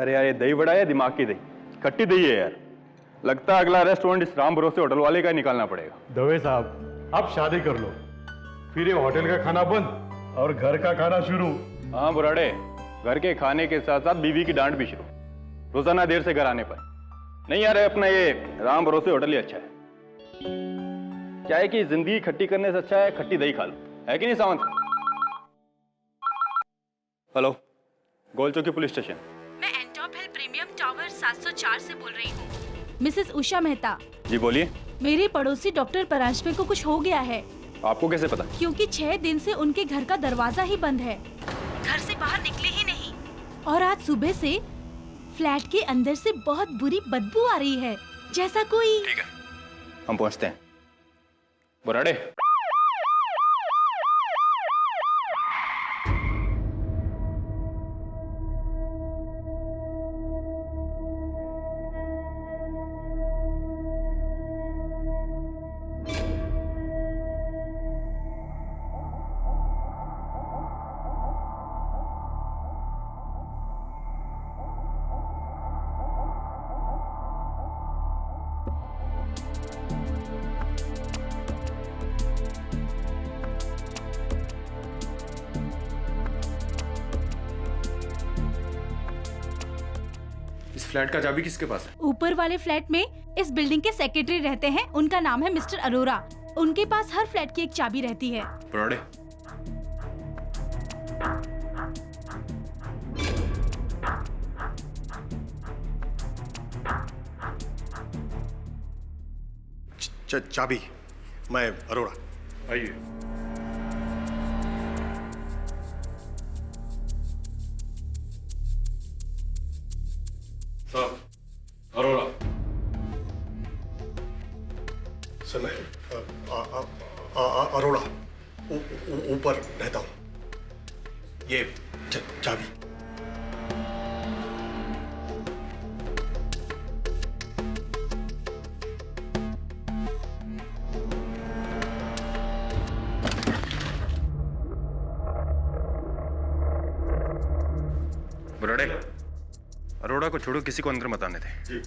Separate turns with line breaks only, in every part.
अरे यार, ये दही बड़ा है दिमाग की दही, खट्टी दही है यार। लगता है अगला रेस्टोरेंट इस राम भरोसे होटल वाले का ही निकालना पड़ेगा।
दवे साहब, आप शादी कर लो, फिर ये होटल का खाना बंद और घर का खाना शुरू।
हाँ बुराड़े, घर के खाने के साथ साथ बीवी की डांट भी शुरू, रोजाना देर से घर आने पर। नहीं यार, अपना ये राम भरोसे होटल ही अच्छा है। क्या है कि जिंदगी खट्टी करने से अच्छा है खट्टी दही खा लो, है कि नहीं सावंत? हेलो, गोल चौकी पुलिस स्टेशन।
मैं एंटॉप हिल प्रीमियम टावर 704 से बोल रही हूँ। मिसेस उषा मेहता।
जी बोलिए।
मेरे पड़ोसी डॉक्टर परांजपे को कुछ हो गया है।
आपको कैसे पता?
क्योंकि 6 दिन से उनके घर का दरवाजा ही बंद है, घर से बाहर निकले ही नहीं। और आज सुबह से फ्लैट के अंदर से बहुत बुरी बदबू आ रही है, जैसा कोई।
ठीक है, हम पहुंचते हैं। बुराड़े, इस फ्लैट का चाबी किसके पास है?
ऊपर वाले फ्लैट में इस बिल्डिंग के सेक्रेटरी रहते हैं, उनका नाम है मिस्टर अरोरा। उनके पास हर फ्लैट की एक चाबी रहती है।
बुराड़े,
चाबी, मैं अरोड़ा।
आइए। साहब, अरोड़ा।
सर मैं अरोड़ा ऊपर रहता हूँ। ये चाबी।
बुराड़े, अरोड़ा को छोड़ो, किसी को अंदर मत आने दे।
जी।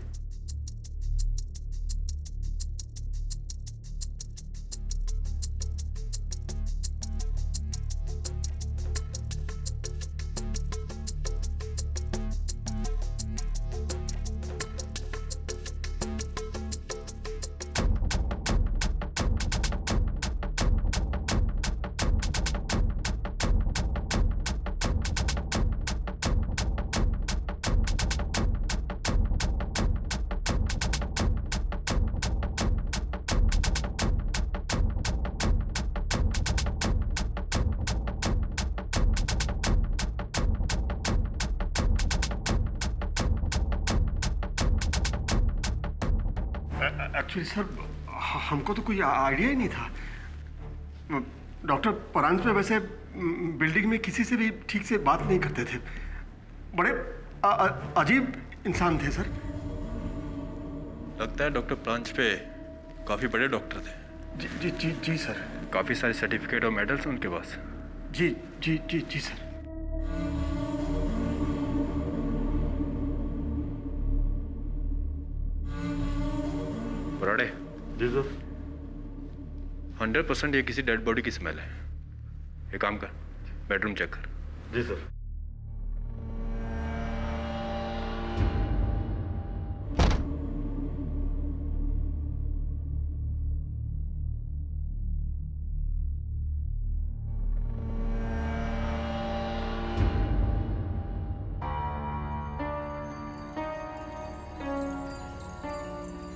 एक्चुअली सर, हमको तो कोई आइडिया ही नहीं था। डॉक्टर परांजपे वैसे बिल्डिंग में किसी से भी ठीक से बात नहीं करते थे। बड़े अजीब इंसान थे सर।
लगता है डॉक्टर परांजपे काफी बड़े डॉक्टर थे।
जी जी जी जी सर।
काफी सारे सर्टिफिकेट और मेडल्स उनके पास।
जी जी जी जी सर।
बुराड़े,
जी सर।
100% ये किसी डेड बॉडी की स्मेल है। एक काम कर, बेडरूम चेक कर।
जी सर।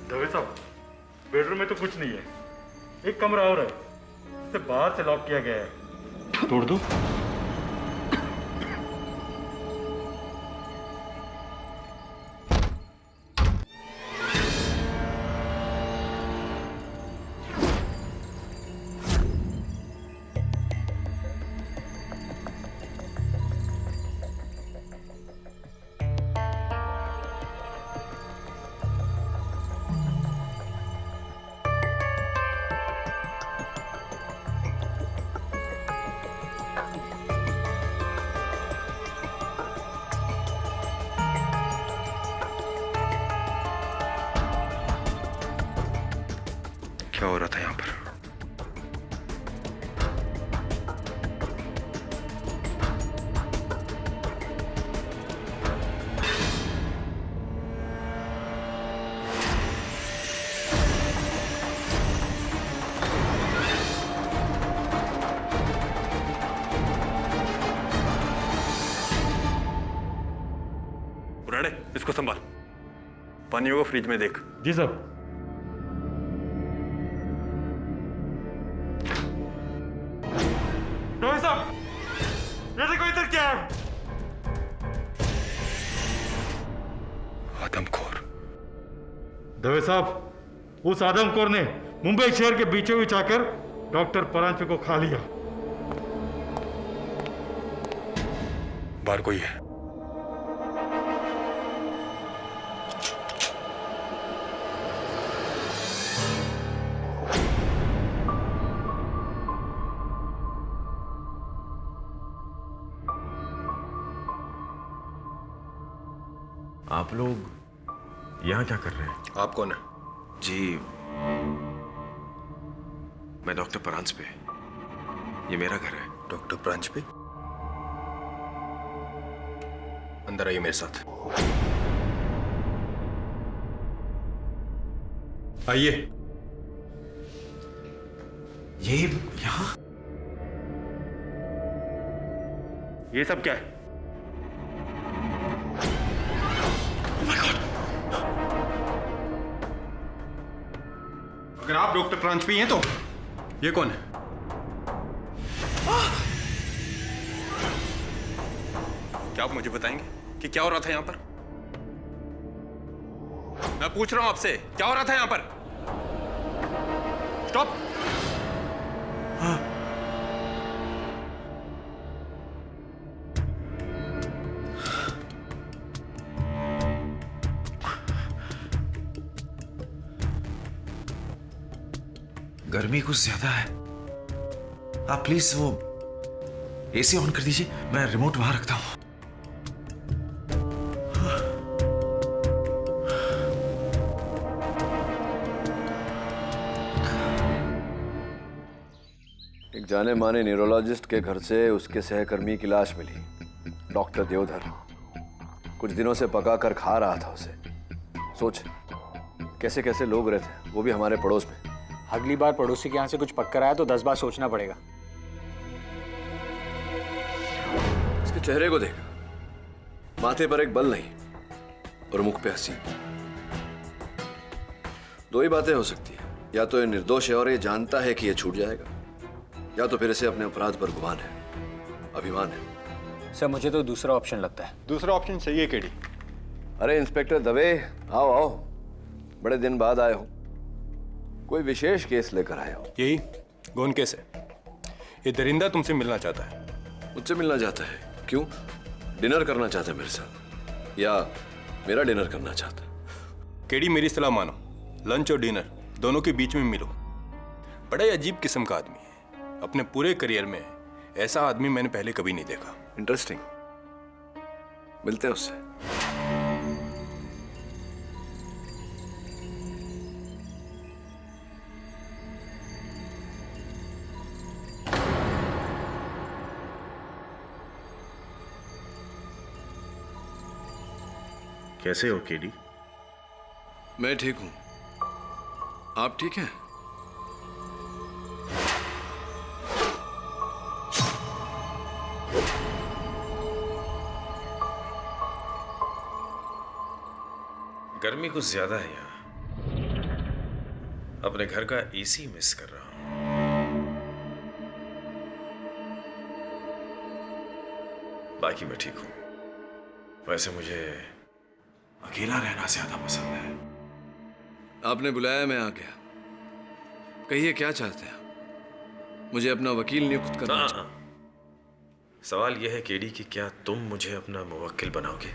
दवे साहब, बेडरूम में तो कुछ नहीं है। एक कमरा और है, इसे बाहर से लॉक किया गया है। तोड़ दो।
क्या हो रहा था यहाँ पर?
पुराने, इसको संभाल। पानियों को फ्रिज में देख।
जी साहब। डॉक्टर साहब, ये देखो इधर क्या है?
आदमखोर।
दवे साहब, उस आदमखोर ने मुंबई शहर के बीचों बीच आकर डॉक्टर परांजपे को खा लिया।
बाहर कोई है?
आप लोग यहाँ क्या कर रहे हैं?
आप कौन है?
जी, मैं डॉक्टर परांजपे। ये मेरा घर है।
डॉक्टर परांजपे? अंदर आइए मेरे साथ। आइए।
ये यहाँ?
ये सब क्या है?
अगर आप डॉक्टर परांजपे हैं तो ये कौन है? क्या आप मुझे बताएंगे कि क्या हो रहा था यहां पर? मैं पूछ रहा हूं आपसे, क्या हो रहा था यहां पर? स्टॉप।
गर्मी कुछ ज्यादा है। आप प्लीज वो एसी ऑन कर दीजिए, मैं रिमोट वहां रखता हूं।
एक जाने माने न्यूरोलॉजिस्ट के घर से उसके सहकर्मी की लाश मिली। डॉक्टर देवधर कुछ दिनों से पका कर खा रहा था उसे। सोच कैसे कैसे लोग रहते हैं, वो भी हमारे पड़ोस में।
अगली बार पड़ोसी के यहाँ से कुछ पककर आया तो 10 बार सोचना पड़ेगा।
इसके चेहरे को देख, माथे पर एक बल नहीं और मुख पे हंसी। दो ही बातें हो सकती है, या तो ये निर्दोष है और ये जानता है कि ये छूट जाएगा, या तो फिर इसे अपने अपराध पर गुमान है, अभिमान है।
सर मुझे तो दूसरा ऑप्शन लगता है।
दूसरा ऑप्शन सही है केडी।
अरे इंस्पेक्टर दवे, आओ आओ, बड़े दिन बाद आए हो। कोई विशेष केस लेकर आए हो?
यही गौन केस है। ये दरिंदा तुमसे मिलना चाहता है।
मुझसे मिलना चाहता है? क्यों? डिनर करना चाहता है मेरे साथ, या मेरा डिनर करना चाहता है?
केडी मेरी सलाह मानो, लंच और डिनर दोनों के बीच में मिलो। बड़ा ही अजीब किस्म का आदमी है। अपने पूरे करियर में ऐसा आदमी मैंने पहले कभी नहीं देखा।
इंटरेस्टिंग, मिलते हैं उससे।
कैसे हो केडी?
मैं ठीक हूं, आप ठीक हैं?
गर्मी कुछ ज्यादा है यहाँ। अपने घर का एसी मिस कर रहा हूं। बाकी मैं ठीक हूं। वैसे मुझे अकेला रहना ज्यादा पसंद है।
आपने बुलाया, मैं आ गया। कहिए क्या चाहते हैं? मुझे अपना वकील नियुक्त करना चाहिए।
सवाल यह है केडी कि क्या तुम मुझे अपना मुवक्किल बनाओगे,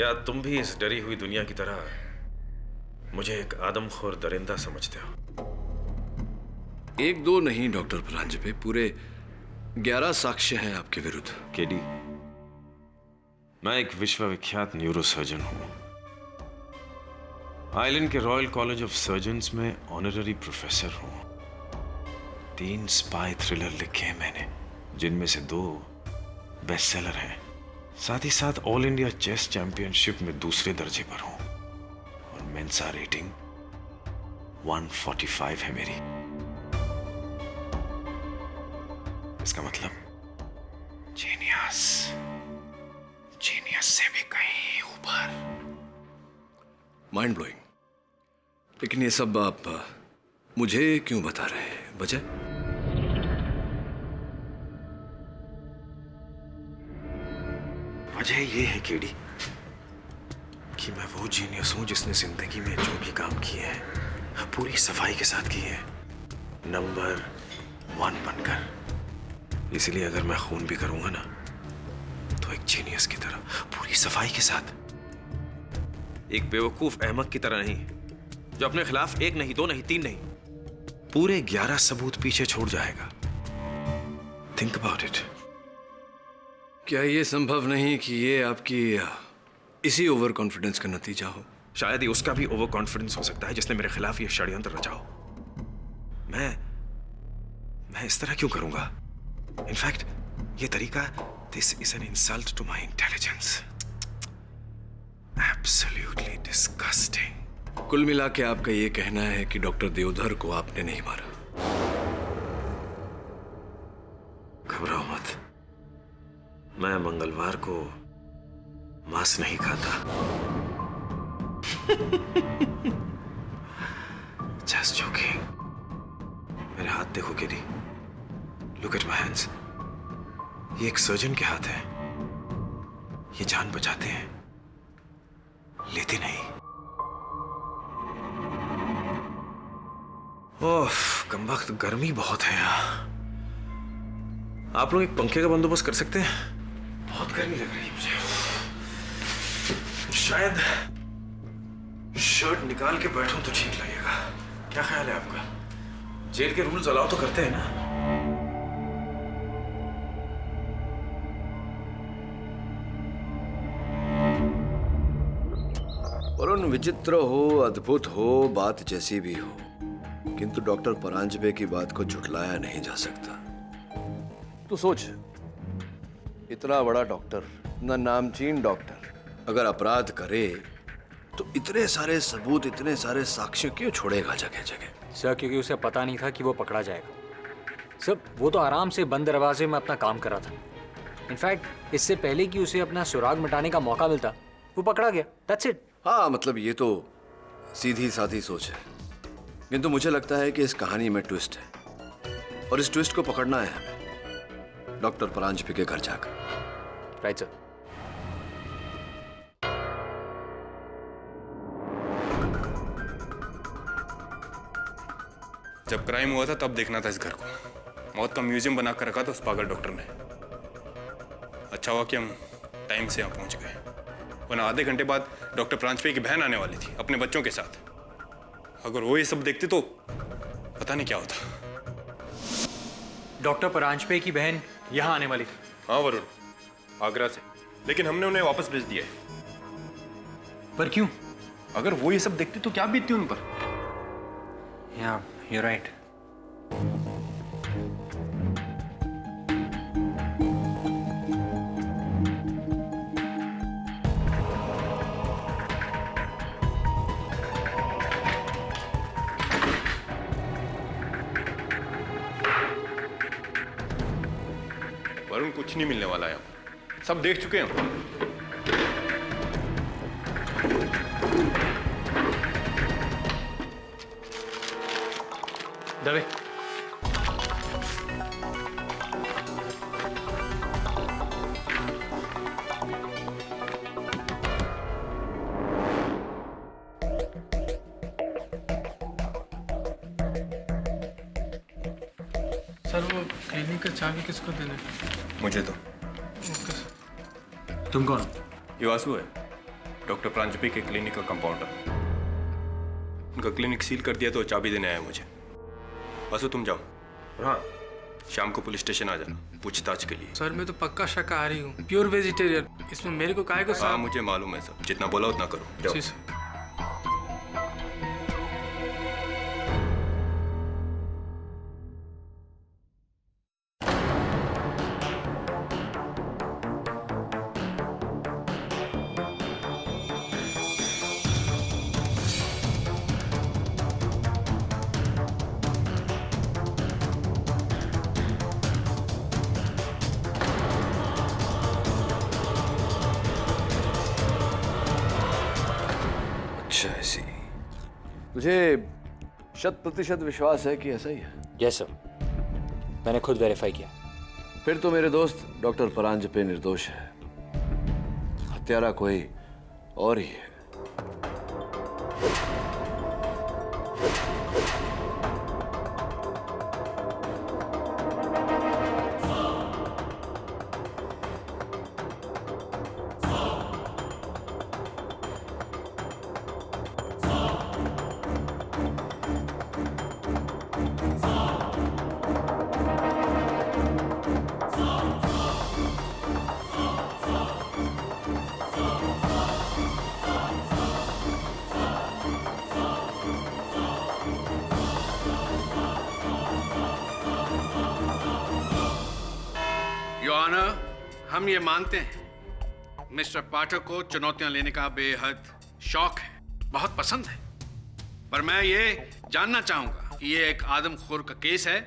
या तुम भी इस डरी हुई दुनिया की तरह मुझे एक आदमखोर दरिंदा समझते हो?
एक दो नहीं डॉक्टर परांजपे, पूरे 11 साक्ष्य हैं आपके विरुद्ध।
केडी, मैं एक विश्वविख्यात न्यूरोसर्जन हूं। आइलैंड के रॉयल कॉलेज ऑफ सर्जन्स में ऑनररी प्रोफेसर हूं। 3 स्पाई थ्रिलर लिखे हैं मैंने, जिनमें से 2 बेस्टसेलर हैं। साथ ही साथ ऑल इंडिया चेस चैंपियनशिप में दूसरे दर्जे पर हूं और मेंसा रेटिंग 145 है मेरी। इसका मतलब जीनियस, जीनियस से भी कहीं ऊपर।
Mind blowing. लेकिन ये सब आप मुझे क्यों बता रहे हैं? वजह?
वजह ये है केडी कि मैं वो जीनियस हूं जिसने जिंदगी में जो भी काम किए हैं पूरी सफाई के साथ किए हैं, नंबर 1 बनकर। इसलिए अगर मैं खून भी करूंगा ना तो एक जीनियस की तरह, पूरी सफाई के साथ। एक बेवकूफ अहमक की तरह नहीं, जो अपने खिलाफ 1 नहीं 2 नहीं 3 नहीं, पूरे 11 सबूत पीछे छोड़ जाएगा। Think about it.
क्या ये संभव नहीं कि ये आपकी इसी ओवर कॉन्फिडेंस का नतीजा हो?
शायद ही उसका भी ओवर कॉन्फिडेंस हो सकता है जिसने मेरे खिलाफ ये षड्यंत्र रचा हो। मैं इस तरह क्यों करूंगा? इनफैक्ट ये तरीका, this is an insult to my intelligence. Absolutely disgusting.
कुल मिला के आपका ये कहना है कि डॉक्टर देवधर को आपने नहीं मारा?
घबराओ मत, मैं मंगलवार को मांस नहीं खाता। Just joking. मेरे हाथ देखो KD, look at my hands. ये एक सर्जन के हाथ है। ये जान बचाते हैं, लेते नहीं। ओह, कमबख्त गर्मी बहुत है यहाँ। आप लोग एक पंखे का बंदोबस्त कर सकते हैं? बहुत गर्मी लग रही है मुझे। शायद शर्ट निकाल के बैठूं तो ठीक लगेगा। क्या ख्याल है आपका? जेल के रूल्स अलाउ तो करते हैं ना?
वरुण, विचित्र हो, अद्भुत हो, बात जैसी भी हो, किंतु डॉक्टर परांजपे की बात को झुठलाया नहीं जा सकता। तू सोच, इतना बड़ा डॉक्टर, इतना नामचीन डॉक्टर, अगर अपराध करे तो इतने सारे सबूत, इतने सारे साक्ष्य क्यों छोड़ेगा जगह जगह?
सर, क्योंकि उसे पता नहीं था कि वो पकड़ा जाएगा। सर, वो तो आराम से बंद दरवाजे में अपना काम कर रहा था। इनफैक्ट इससे पहले कि उसे अपना सुराग मिटाने का मौका मिलता, वो पकड़ा गया। That's it.
हाँ, मतलब ये तो सीधी साधी सोच है, किंतु मुझे लगता है कि इस कहानी में ट्विस्ट है और इस ट्विस्ट को पकड़ना है हमें डॉक्टर परांजपे के घर जाकर।
Right sir.
जब क्राइम हुआ था तब देखना था इस घर को। मौत का म्यूजियम बना कर रखा था उस पागल डॉक्टर ने। अच्छा हुआ कि हम टाइम से यहाँ पहुंच गए, वरना आधे घंटे बाद डॉक्टर परांजपे की बहन आने वाली थी अपने बच्चों के साथ। अगर वो ये सब देखते तो पता नहीं क्या होता।
डॉक्टर परांजपे की बहन यहाँ आने वाली थी।
हाँ वरुण, आगरा से, लेकिन हमने उन्हें वापस भेज दिया है।
पर क्यों?
अगर वो ये सब देखते तो क्या बीतती उन पर?
Yeah, you're right.
वरुण, कुछ नहीं मिलने वाला है, सब देख चुके हैं हम।
दवे।
सर, वो क्लिनिक का चाबी किसको देना?
मुझे तो।
तुम कौन?
ये वासु है, डॉक्टर परांजपे के क्लिनिक का कंपाउंडर। उनका क्लिनिक सील कर दिया तो चाबी देने आया मुझे। वासु, तुम जाओ।
हाँ,
शाम को पुलिस स्टेशन आ जाना पूछताछ के लिए।
सर, मैं तो पक्का शाकाहारी हूँ, प्योर वेजिटेरियन। इसमें मेरे को काहे को
हाँ, मुझे मालूम है सब। जितना बोला उतना करो। जाओ।
जी सर।
अच्छा ऐसी। तुझे 100% विश्वास है कि ऐसा ही है?
यस सर, मैंने खुद वेरीफाई किया।
फिर तो मेरे दोस्त डॉक्टर परांजपे निर्दोष है, हत्यारा कोई और ही है।
योर ऑनर, हम ये मानते हैं मिस्टर पाठक को चुनौतियां लेने का बेहद शौक है, बहुत पसंद है। पर मैं ये जानना चाहूंगा कि ये एक आदमखोर का केस है।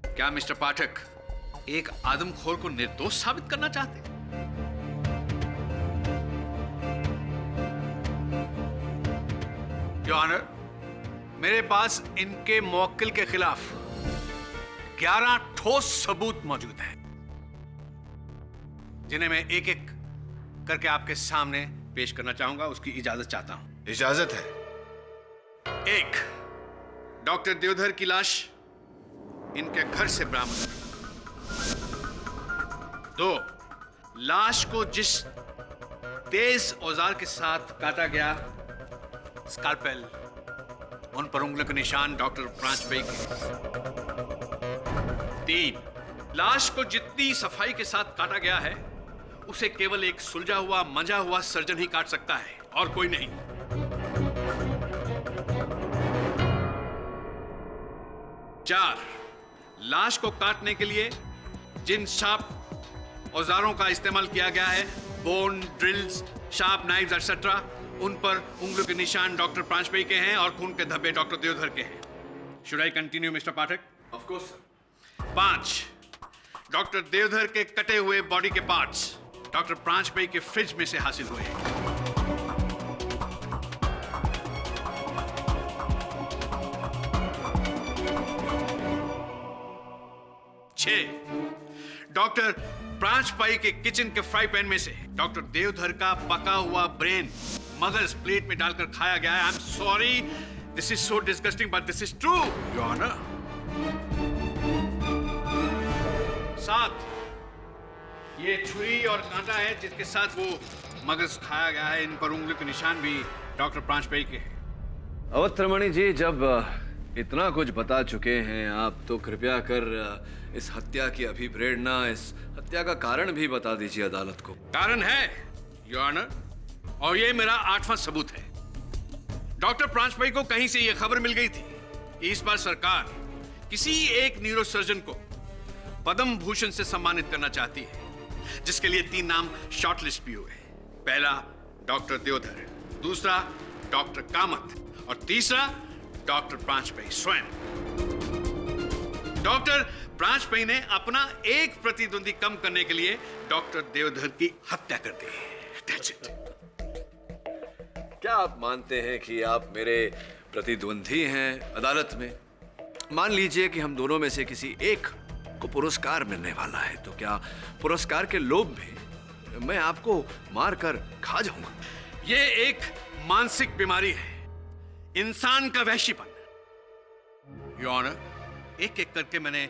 क्या मिस्टर पाठक एक आदमखोर को निर्दोष साबित करना चाहते हैं? योर ऑनर, मेरे पास इनके मुवक्किल के खिलाफ 11 ठोस सबूत मौजूद हैं, जिन्हें मैं एक एक करके आपके सामने पेश करना चाहूंगा। उसकी इजाजत चाहता हूं।
इजाजत है।
1, डॉक्टर देवधर की लाश इनके घर से बरामद। 2, लाश को जिस तेज औजार के साथ काटा गया, स्कालपेल, उन पर उंगलियों के निशान डॉक्टर प्रांजपे के। 3, लाश को जितनी सफाई के साथ काटा गया है, उसे केवल एक सुलझा हुआ मंजा हुआ सर्जन ही काट सकता है और कोई नहीं। 4, लाश को काटने के लिए जिन शार्प औजारों का इस्तेमाल किया गया है, bone drills, sharp knives etcetera, उन पर उंगलियों के निशान डॉक्टर प्रांजपे के हैं और खून के धब्बे डॉक्टर देवधर के हैं। Should I continue mister Pathak?
Of course sir.
5, doctor Deodhar के कटे हुए बॉडी के पार्ट्स डॉक्टर प्रांजपे के फ्रिज में से हासिल हुए। 6, डॉक्टर प्रांजपे के किचन के फ्राई पैन में से डॉक्टर देवधर का पका हुआ ब्रेन मगज प्लेट में डालकर खाया गया है। I am sorry, this is so disgusting but this is true your honour. 7, ये छुरी और कांटा है जिसके साथ वो मगज खाया गया है। इन पर उंगलियों के निशान भी डॉक्टर प्रांजपे के हैं।
अवत्रमणि जी, जब इतना कुछ बता चुके हैं आप, तो कृपया कर इस हत्या की अभिप्रेरणा, इस हत्या का कारण भी बता दीजिए अदालत को।
कारण है योर ऑनर, और ये मेरा 8वां सबूत है। डॉक्टर प्रांजपे को कहीं से ये खबर मिल गई थी कि इस बार सरकार किसी एक न्यूरोसर्जन को पद्म भूषण से सम्मानित करना चाहती है, जिसके लिए 3 नाम शॉर्टलिस्ट भी हुए। पहला डॉक्टर देवधर, दूसरा डॉक्टर कामत और तीसरा डॉक्टर प्रांजपे स्वयं। डॉक्टर प्रांजपे ने अपना एक प्रतिद्वंदी कम करने के लिए डॉक्टर देवधर की हत्या कर दी। That's it.
क्या आप मानते हैं कि आप मेरे प्रतिद्वंदी हैं अदालत में? मान लीजिए कि हम दोनों में से किसी एक को पुरस्कार मिलने वाला है, तो क्या पुरस्कार के लोभ में मैं आपको मारकर खा जाऊंगा?
ये एक मानसिक बीमारी है, इंसान का वहशीपन। योर ऑनर, एक एक करके मैंने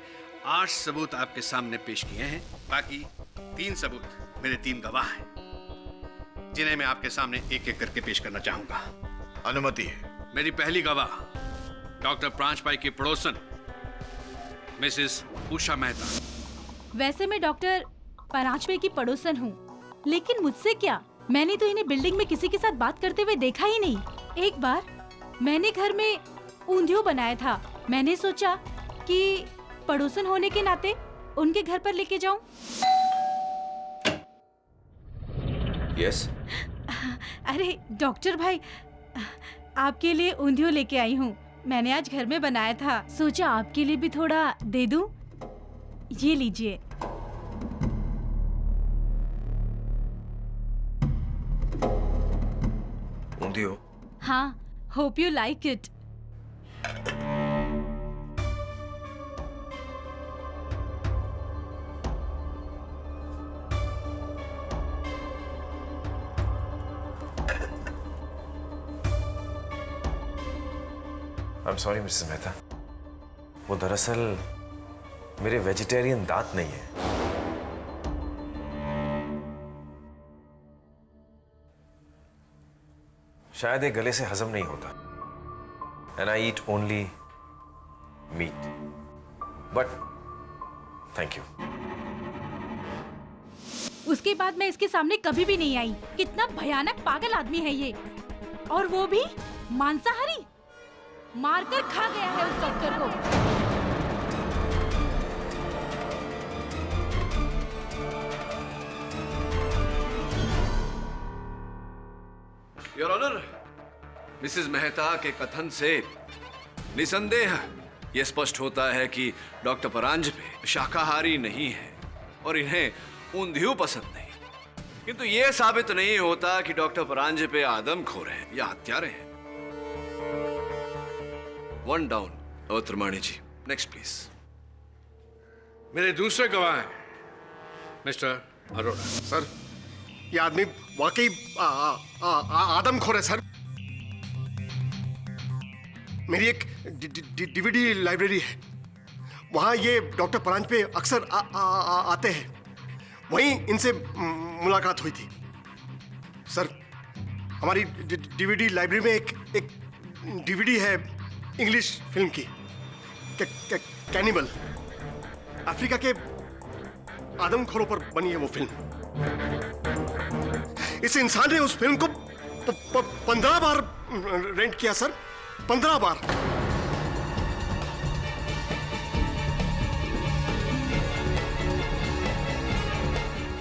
8 सबूत आपके सामने पेश किए हैं। बाकी 3 सबूत मेरे 3 गवाह हैं, जिन्हें मैं आपके सामने एक एक करके पेश करना चाहूंगा।
अनुमति है।
मेरी पहली गवाह डॉक्टर प्रांजपे की पड़ोसन मिसेस उषा मेहता।
वैसे मैं डॉक्टर परांजपे की पड़ोसन हूँ, लेकिन मुझसे क्या? मैंने तो इन्हें बिल्डिंग में किसी के साथ बात करते हुए देखा ही नहीं। एक बार मैंने घर में ऊंधियों बनाया था, मैंने सोचा कि पड़ोसन होने के नाते उनके घर पर लेके जाऊं।
यस।
अरे डॉक्टर भाई, आपके लिए ऊंधियों लेके आई हूँ। मैंने आज घर में बनाया था, सोचा आपके लिए भी थोड़ा दे दूं। ये लीजिए।
ऊंधियो?
हाँ, hope you like it.
I am sorry Mrs Mehta, वो दरअसल मेरे वेजिटेरियन दांत नहीं है। शायद ये गले से हजम नहीं होता। And I eat only meat. But thank you.
उसके बाद मैं इसके सामने कभी भी नहीं आई। कितना भयानक पागल आदमी है ये, और वो भी मांसाहारी। मारकर खा गया है उस डॉक्टर को।
योर ऑनर, मिसेस मेहता के कथन से निसंदेह यह स्पष्ट होता है कि डॉक्टर परांजपे शाकाहारी नहीं है और इन्हें ऊंधियू पसंद नहीं। किंतु यह साबित नहीं होता कि डॉक्टर परांजपे आदमखोर हैं या हत्यारे हैं। One down. Avtarmani ji, next please. मेरे दूसरे गवाह हैं मिस्टर अरोड़ा।
सर, ये आदमी वाकई आदमखोर है सर। मेरी एक डीवीडी लाइब्रेरी है, वहां ये डॉक्टर परांजपे अक्सर आते हैं। वहीं इनसे मुलाकात हुई थी। सर, हमारी डीवीडी लाइब्रेरी में एक डीवीडी है इंग्लिश फिल्म की, कैनिबल। अफ्रीका के आदमखोरों पर बनी है वो फिल्म। इस इंसान ने उस फिल्म को 15 बार रेंट किया सर, 15 बार।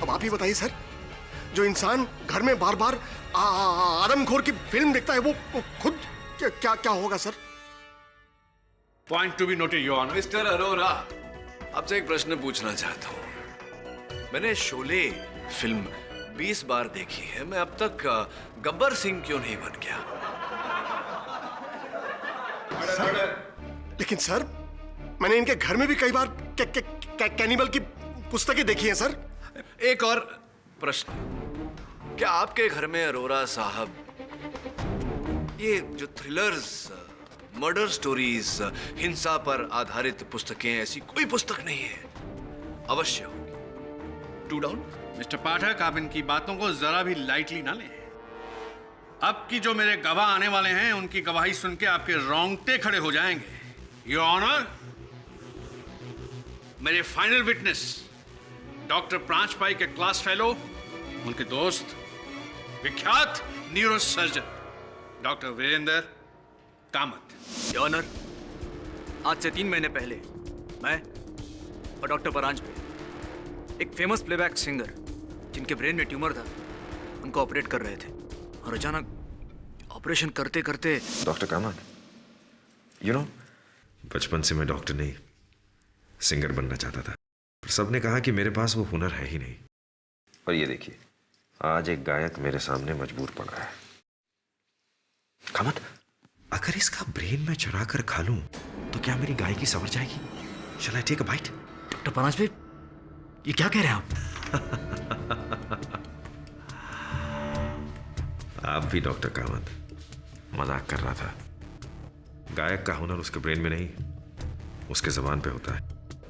अब आप ही बताइए सर, जो इंसान घर में बार बार आदमखोर की फिल्म देखता है, वो खुद क्या क्या होगा sir?
Point to be noted your honour. Mister Arora, आपसे एक प्रश्न पूछना चाहता हूं। मैंने शोले फिल्म 20 बार देखी है, मैं अब तक गब्बर सिंह क्यों नहीं बन गया?
लेकिन सर, मैंने इनके घर में भी कई बार कैनिबल की पुस्तकें देखी हैं सर।
एक और प्रश्न, क्या आपके घर में अरोरा साहब ये जो थ्रिलर्स, मर्डर स्टोरीज, हिंसा पर आधारित पुस्तकें, ऐसी कोई पुस्तक नहीं है? अवश्य होगी। To down. मिस्टर पाठक, आप इनकी बातों को जरा भी लाइटली ना लें। अब की जो मेरे गवाह आने वाले हैं, उनकी गवाही सुन के आपके रोंगटे खड़े हो जाएंगे। योर ऑनर, मेरे फाइनल विटनेस डॉक्टर प्रांजपाई के क्लास फेलो, उनके दोस्त, विख्यात neurosurgeon doctor Virendra Kamat.
Your honour, आज से 3 महीने पहले मैं और डॉक्टर परांजपे, एक फेमस प्लेबैक सिंगर जिनके ब्रेन में ट्यूमर था, उनको ऑपरेट कर रहे थे और अचानक ऑपरेशन करते करते।
डॉक्टर कामत, यू नो, बचपन से मैं डॉक्टर नहीं सिंगर बनना चाहता था, पर सबने कहा कि मेरे पास वो हुनर है ही नहीं। और ये देखिए, आज एक गायक मेरे सामने मजबूर पड़ रहा है। कामत, अगर इसका ब्रेन मैं चुरा कर खा लूं तो क्या मेरी गायकी संवर जाएगी? Shall I take a bite?
Doctor Paranjpe, ये क्या कह रहे हैं आप?
आप भी डॉक्टर कामत मजाक कर रहा था। गायक का हुनर उसके ब्रेन में नहीं, उसके जबान पे होता है।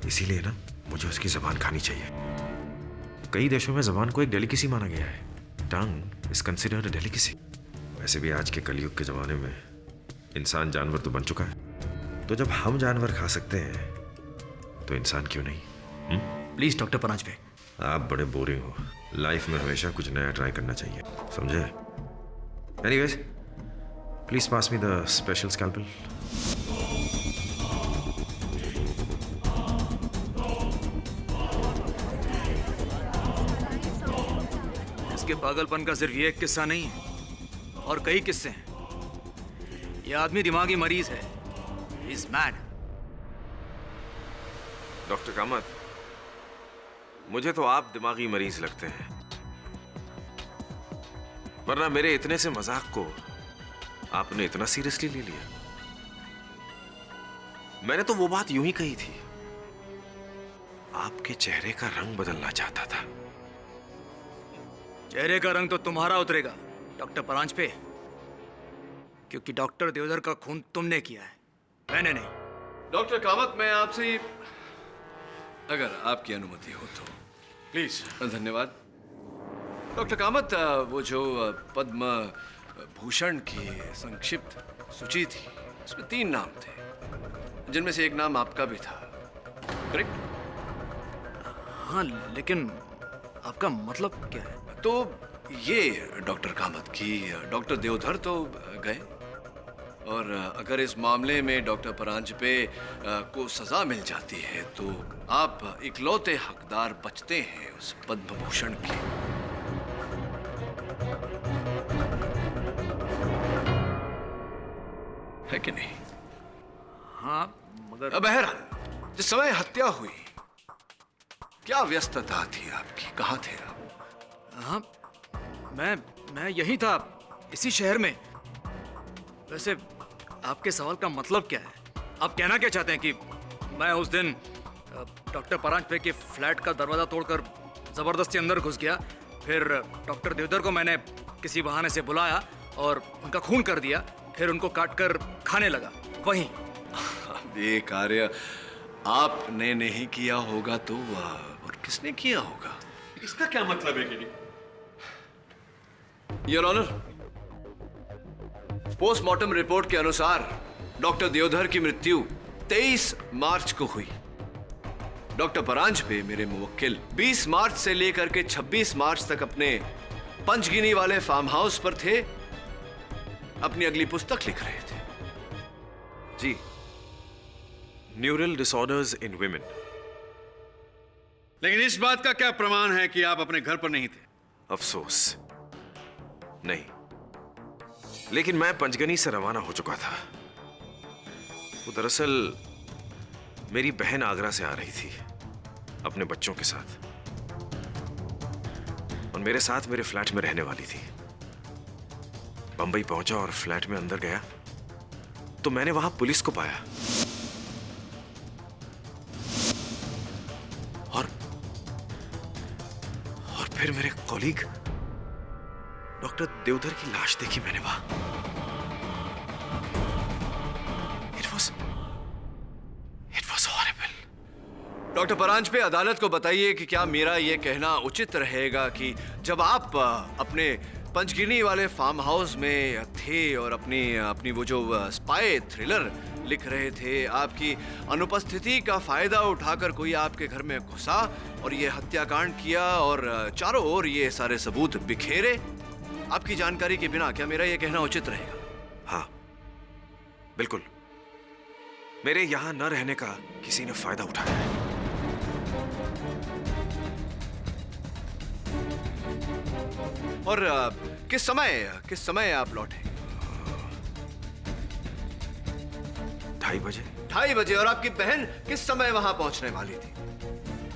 इसीलिए ना, मुझे उसकी जबान खानी चाहिए। कई देशों में जबान को एक डेलिकेसी माना गया है। Tongue is considered a delicacy. वैसे भी आज के कलयुग के जमाने में इंसान जानवर तो बन चुका है, तो जब हम जानवर खा सकते हैं तो इंसान क्यों नहीं?
प्लीज डॉक्टर परांजपे,
आप बड़े बोरिंग हो। लाइफ में हमेशा कुछ नया ट्राई करना चाहिए, समझे? Anyways, please pass me the special scalpel.
इसके पागलपन का सिर्फ ये एक किस्सा नहीं है, और कई किस्से हैं। ये आदमी दिमागी मरीज है, इज मैड।
डॉक्टर कामत, मुझे तो आप दिमागी मरीज लगते हैं, वरना मेरे इतने से मजाक को आपने इतना सीरियसली ले लिया? मैंने तो वो बात यूं ही कही थी। आपके चेहरे का रंग बदलना चाहता था।
चेहरे का रंग तो तुम्हारा उतरेगा डॉक्टर परांजपे, क्योंकि डॉक्टर देवधर का खून तुमने किया है, मैंने नहीं।
डॉक्टर कामत, मैं आपसे, अगर आपकी अनुमति हो तो प्लीज। धन्यवाद डॉक्टर कामत। वो जो पद्म भूषण की संक्षिप्त सूची थी, उसमें 3 नाम थे, जिनमें से एक नाम आपका भी था, करेक्ट?
हाँ, लेकिन आपका मतलब क्या है?
तो ये डॉक्टर कामत की डॉक्टर देवधर तो गए, और अगर इस मामले में डॉक्टर परांजपे को सजा मिल जाती है तो आप इकलौते हकदार बचते हैं उस पद्म भूषण की। है कि नहीं?
हाँ, मगर
बहरहाल, जिस समय हत्या हुई, क्या व्यस्तता थी आपकी? कहाँ थे आप?
हाँ, मैं यही था, इसी शहर में। वैसे आपके सवाल का मतलब क्या है? आप कहना क्या चाहते हैं कि मैं उस दिन डॉक्टर परांजपे के फ्लैट का दरवाजा तोड़कर जबरदस्ती अंदर घुस गया, फिर डॉक्टर देवधर को मैंने किसी बहाने से बुलाया और उनका खून कर दिया, फिर उनको काटकर खाने लगा वहीं?
ये कार्य आपने नहीं किया होगा तो और किसने किया होगा?
इसका क्या मतलब है कि नहीं?
योर ऑनर, पोस्टमार्टम रिपोर्ट के अनुसार डॉक्टर देवधर की मृत्यु 23 मार्च को हुई। डॉक्टर परांजपे, मेरे मुवक्किल, 20 मार्च से लेकर के 26 मार्च तक अपने पंचगिनी वाले फार्म हाउस पर थे, अपनी अगली पुस्तक लिख रहे थे। जी।
Neural disorders in women.
लेकिन इस बात का क्या प्रमाण है कि आप अपने घर पर नहीं थे?
अफसोस, नहीं। लेकिन मैं पंचगनी से रवाना हो चुका था। वो दरअसल मेरी बहन आगरा से आ रही थी अपने बच्चों के साथ, और मेरे साथ मेरे फ्लैट में रहने वाली थी। बंबई पहुंचा और फ्लैट में अंदर गया तो मैंने वहां पुलिस को पाया, और फिर मेरे कॉलीग डॉक्टर देवधर की लाश देखी मैंने वहां। It was horrible।
Doctor Paranjpe, अदालत को बताइए कि क्या मेरा यह कहना उचित रहेगा कि जब आप अपने पंचगिनी वाले फार्म हाउस में थे और अपनी वो जो स्पाई थ्रिलर लिख रहे थे, आपकी अनुपस्थिति का फायदा उठाकर कोई आपके घर में घुसा और ये हत्याकांड किया और चारों ओर ये सारे सबूत बिखेरे आपकी जानकारी के बिना? क्या मेरा ये कहना उचित रहेगा?
हाँ, बिल्कुल। मेरे यहां न रहने का किसी ने फायदा उठाया है।
और किस समय आप लौटे?
2:30 बजे।
2:30 बजे। और आपकी बहन किस समय वहां पहुंचने वाली थी?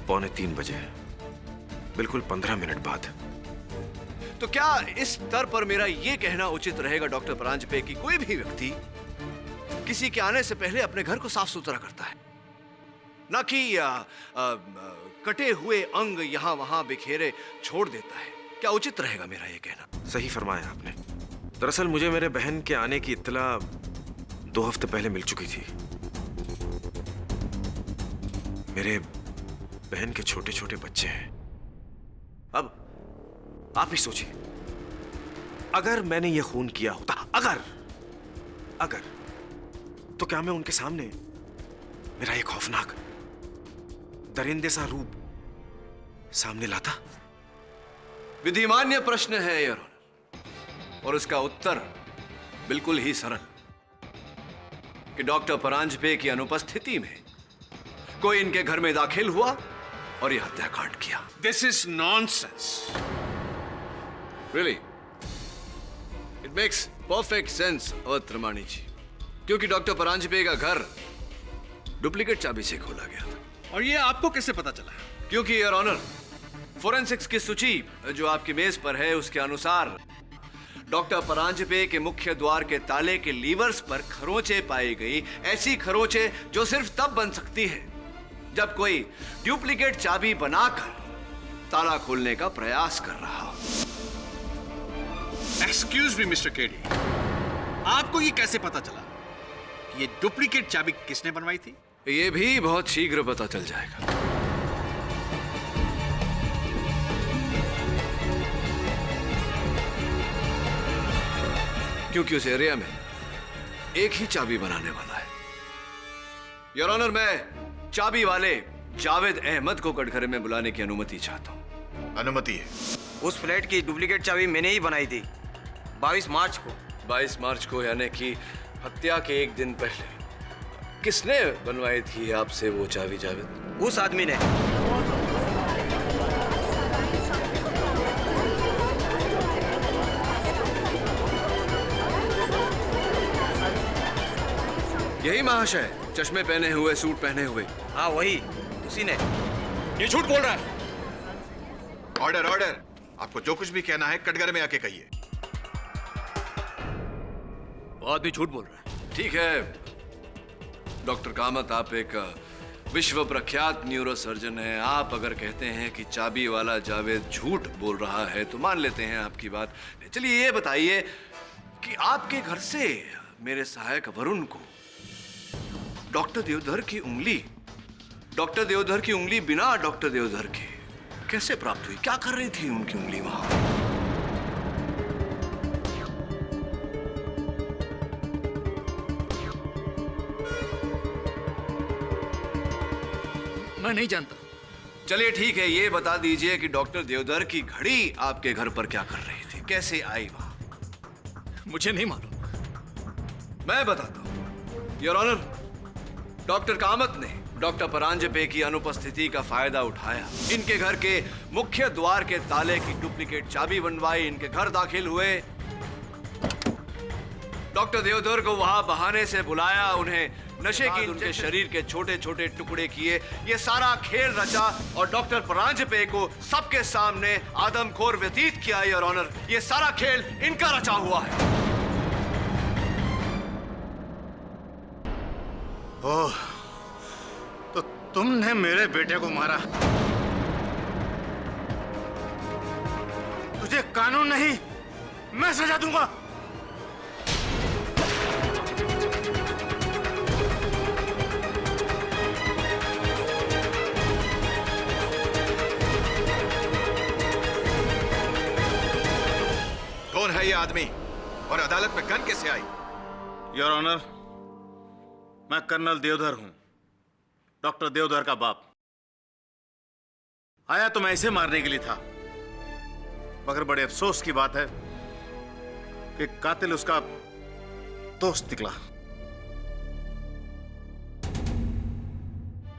2:45 बजे, बिल्कुल 15 मिनट बाद।
तो क्या इस स्तर पर मेरा यह कहना उचित रहेगा डॉक्टर परांजपे कि कोई भी व्यक्ति किसी के आने से पहले अपने घर को साफ सुथरा करता है, ना कि कटे हुए अंग यहां वहां बिखेरे छोड़ देता है? क्या उचित रहेगा मेरा यह कहना?
सही फरमाया आपने। दरअसल मुझे मेरे बहन के आने की इत्तला 2 हफ्ते पहले मिल चुकी थी। मेरे बहन के छोटे छोटे बच्चे हैं। अब आप ही सोचिए, अगर मैंने यह खून किया होता, अगर तो क्या मैं उनके सामने मेरा एक खौफनाक दरिंदे सा रूप सामने लाता?
विधिमान्य प्रश्न है योर ऑनर, और उसका उत्तर बिल्कुल ही सरल कि डॉक्टर परांजपे की अनुपस्थिति में कोई इनके घर में दाखिल हुआ और यह हत्याकांड किया।
This is nonsense.
Really, it makes perfect sense Trimani ji, क्योंकि डॉक्टर परांजपे का घर डुप्लीकेट चाबी से खोला गया था।
और ये आपको कैसे पता चला?
क्योंकि योर ऑनर, फोरेंसिक्स की सूची जो आपकी मेज पर है उसके अनुसार
डॉक्टर परांजपे के मुख्य द्वार के ताले के लीवर्स पर खरोंचे पाई गई, ऐसी खरोंचे जो सिर्फ तब बन सकती है जब कोई डुप्लीकेट चाबी बनाकर ताला खोलने का प्रयास कर रहा हो।
एक्सक्यूज मी मिस्टर केडी, आपको ये कैसे पता चला कि ये डुप्लीकेट चाबी किसने बनवाई थी?
ये भी बहुत शीघ्र पता चल जाएगा। क्योंकि उस एरिया में एक ही चाबी बनाने वाला है। योर ऑनर, मैं चाबी वाले जावेद अहमद को कटघरे में बुलाने की अनुमति चाहता हूं।
अनुमति है।
उस फ्लैट की डुप्लीकेट चाबी मैंने ही बनाई थी 22 मार्च को।
22 मार्च को, यानी कि हत्या के एक दिन पहले। किसने बनवाई थी आपसे वो चाबी जावेद?
उस आदमी ने।
यही महाशय, चश्मे पहने हुए, सूट पहने हुए।
हाँ वही, उसी ने।
ये झूठ बोल रहा है।
ऑर्डर ऑर्डर, आपको जो कुछ भी कहना है कटघरे में आके कहिए।
वो आदमी झूठ बोल रहा है। ठीक है डॉक्टर कामत, आप एक विश्व प्रख्यात न्यूरोसर्जन हैं। आप अगर कहते हैं कि चाबी वाला जावेद झूठ बोल रहा है तो मान लेते हैं आपकी बात। चलिए ये बताइए कि आपके घर से मेरे सहायक वरुण को डॉक्टर देवधर की उंगली बिना डॉक्टर देवधर के कैसे प्राप्त हुई? क्या कर रही थी उनकी उंगली वहां? मैं नहीं जानता। चलिए ठीक है, ये बता दीजिए कि डॉक्टर देवधर की घड़ी आपके घर पर क्या कर रही थी, कैसे आई वहां?
मुझे नहीं मालूम।
मैं बताता हूं योर ऑनर। डॉक्टर कामत ने डॉक्टर परांजपे की अनुपस्थिति का फायदा उठाया, इनके घर के मुख्य द्वार के ताले की डुप्लीकेट चाबी बनवाई, इनके घर दाखिल हुए, डॉक्टर देवधर को वहां बहाने से बुलाया, उन्हें नशे की उनके शरीर के छोटे छोटे टुकड़े किए, ये सारा खेल रचा और डॉक्टर परांजपे को सबके सामने आदमखोर व्यतीत किया। योर ऑनर, ये सारा खेल इनका रचा हुआ है।
ओह, तो तुमने मेरे बेटे को मारा? तुझे कानून नहीं, मैं सजा दूंगा। कौन है ये आदमी और अदालत में गन कैसे आई?
योर ऑनर, मैं कर्नल देवधर हूं, डॉक्टर देवधर का बाप। आया तो मैं इसे मारने के लिए था, मगर बड़े अफसोस की बात है कि कातिल उसका दोस्त निकला।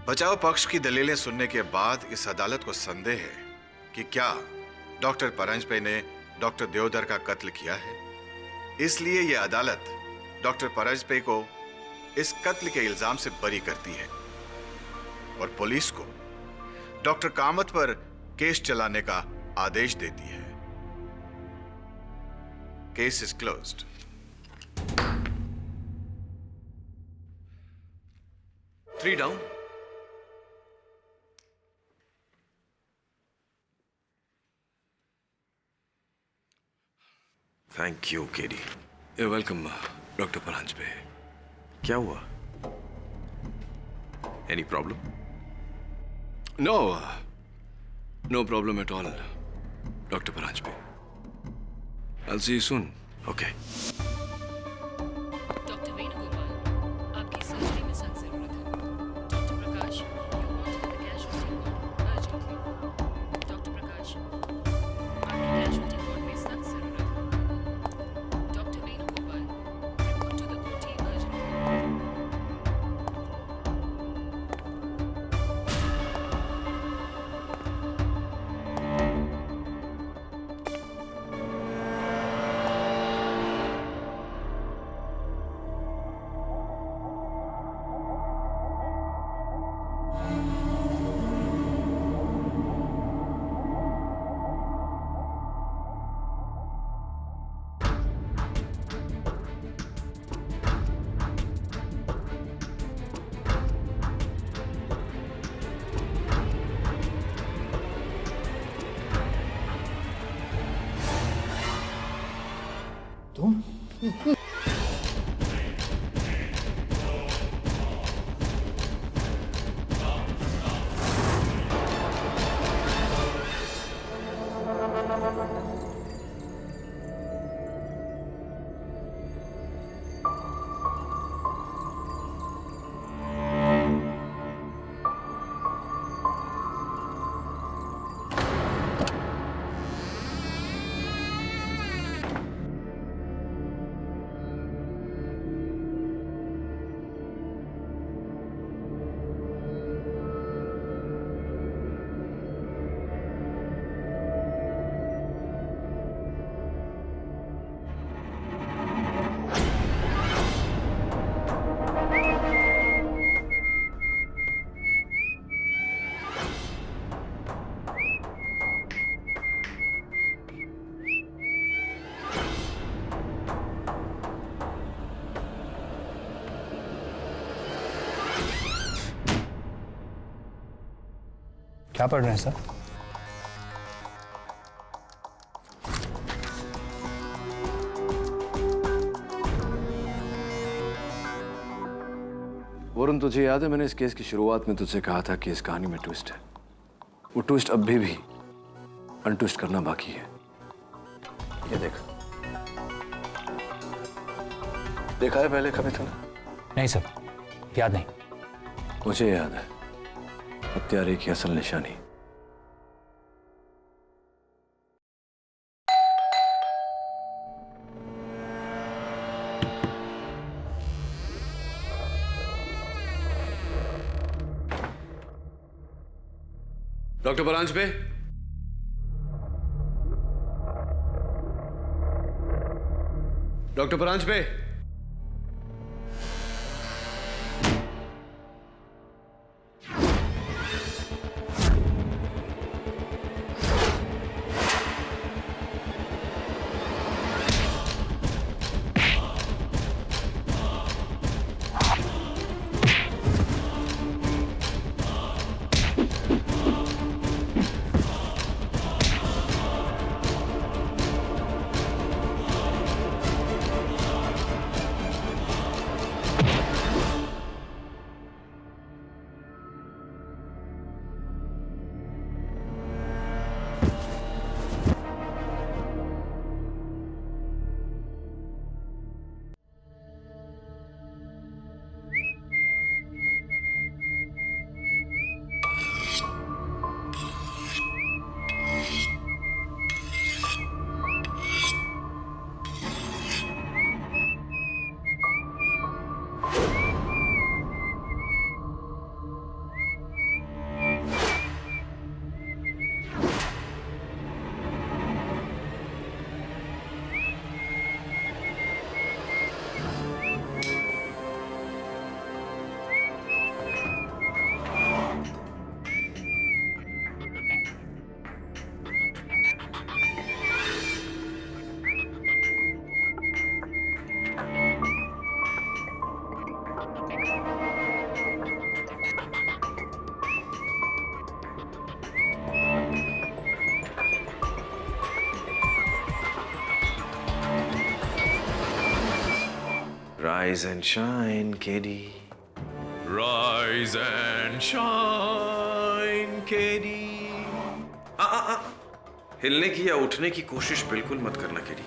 बचाव पक्ष की दलीलें सुनने के बाद इस अदालत को संदेह है कि क्या डॉक्टर परांजपे ने डॉक्टर देवधर का कत्ल किया है। इसलिए यह अदालत डॉक्टर परांजपे को इस कत्ल के इल्जाम से बरी करती है और पुलिस को डॉक्टर कामत पर केस चलाने का आदेश देती है। Case is closed.
Three down.
Thank you KD.
You're welcome, doctor Paranjpe.
क्या हुआ? Any problem?
No problem at all, doctor Paranjpe. I'll see you soon.
Okay.
Doctor Venugopal, आपकी सर्जरी में सख्त जरूरत है। Doctor Prakash, you wanted the casualty ward urgently. Doctor Prakash, आपकी casualty ward में सख्त जरूरत है। Doctor Venugopal, report to the OT urgently.
क्या पढ़ रहे हैं सर?
वरुण, तुझे याद है मैंने इस केस की शुरुआत में तुझसे कहा था कि इस कहानी में ट्विस्ट है। वो ट्विस्ट अब भी अनट्विस्ट करना बाकी है। ये देख, देखा है पहले कभी तूने?
नहीं सर, याद नहीं।
मुझे याद है, हत्यारे की असल निशानी। Doctor Paranjpe, doctor Paranjpe,
Rise and shine, Katie. Rise and shine, Katie. हिलने की या उठने की कोशिश बिल्कुल मत करना, केडी।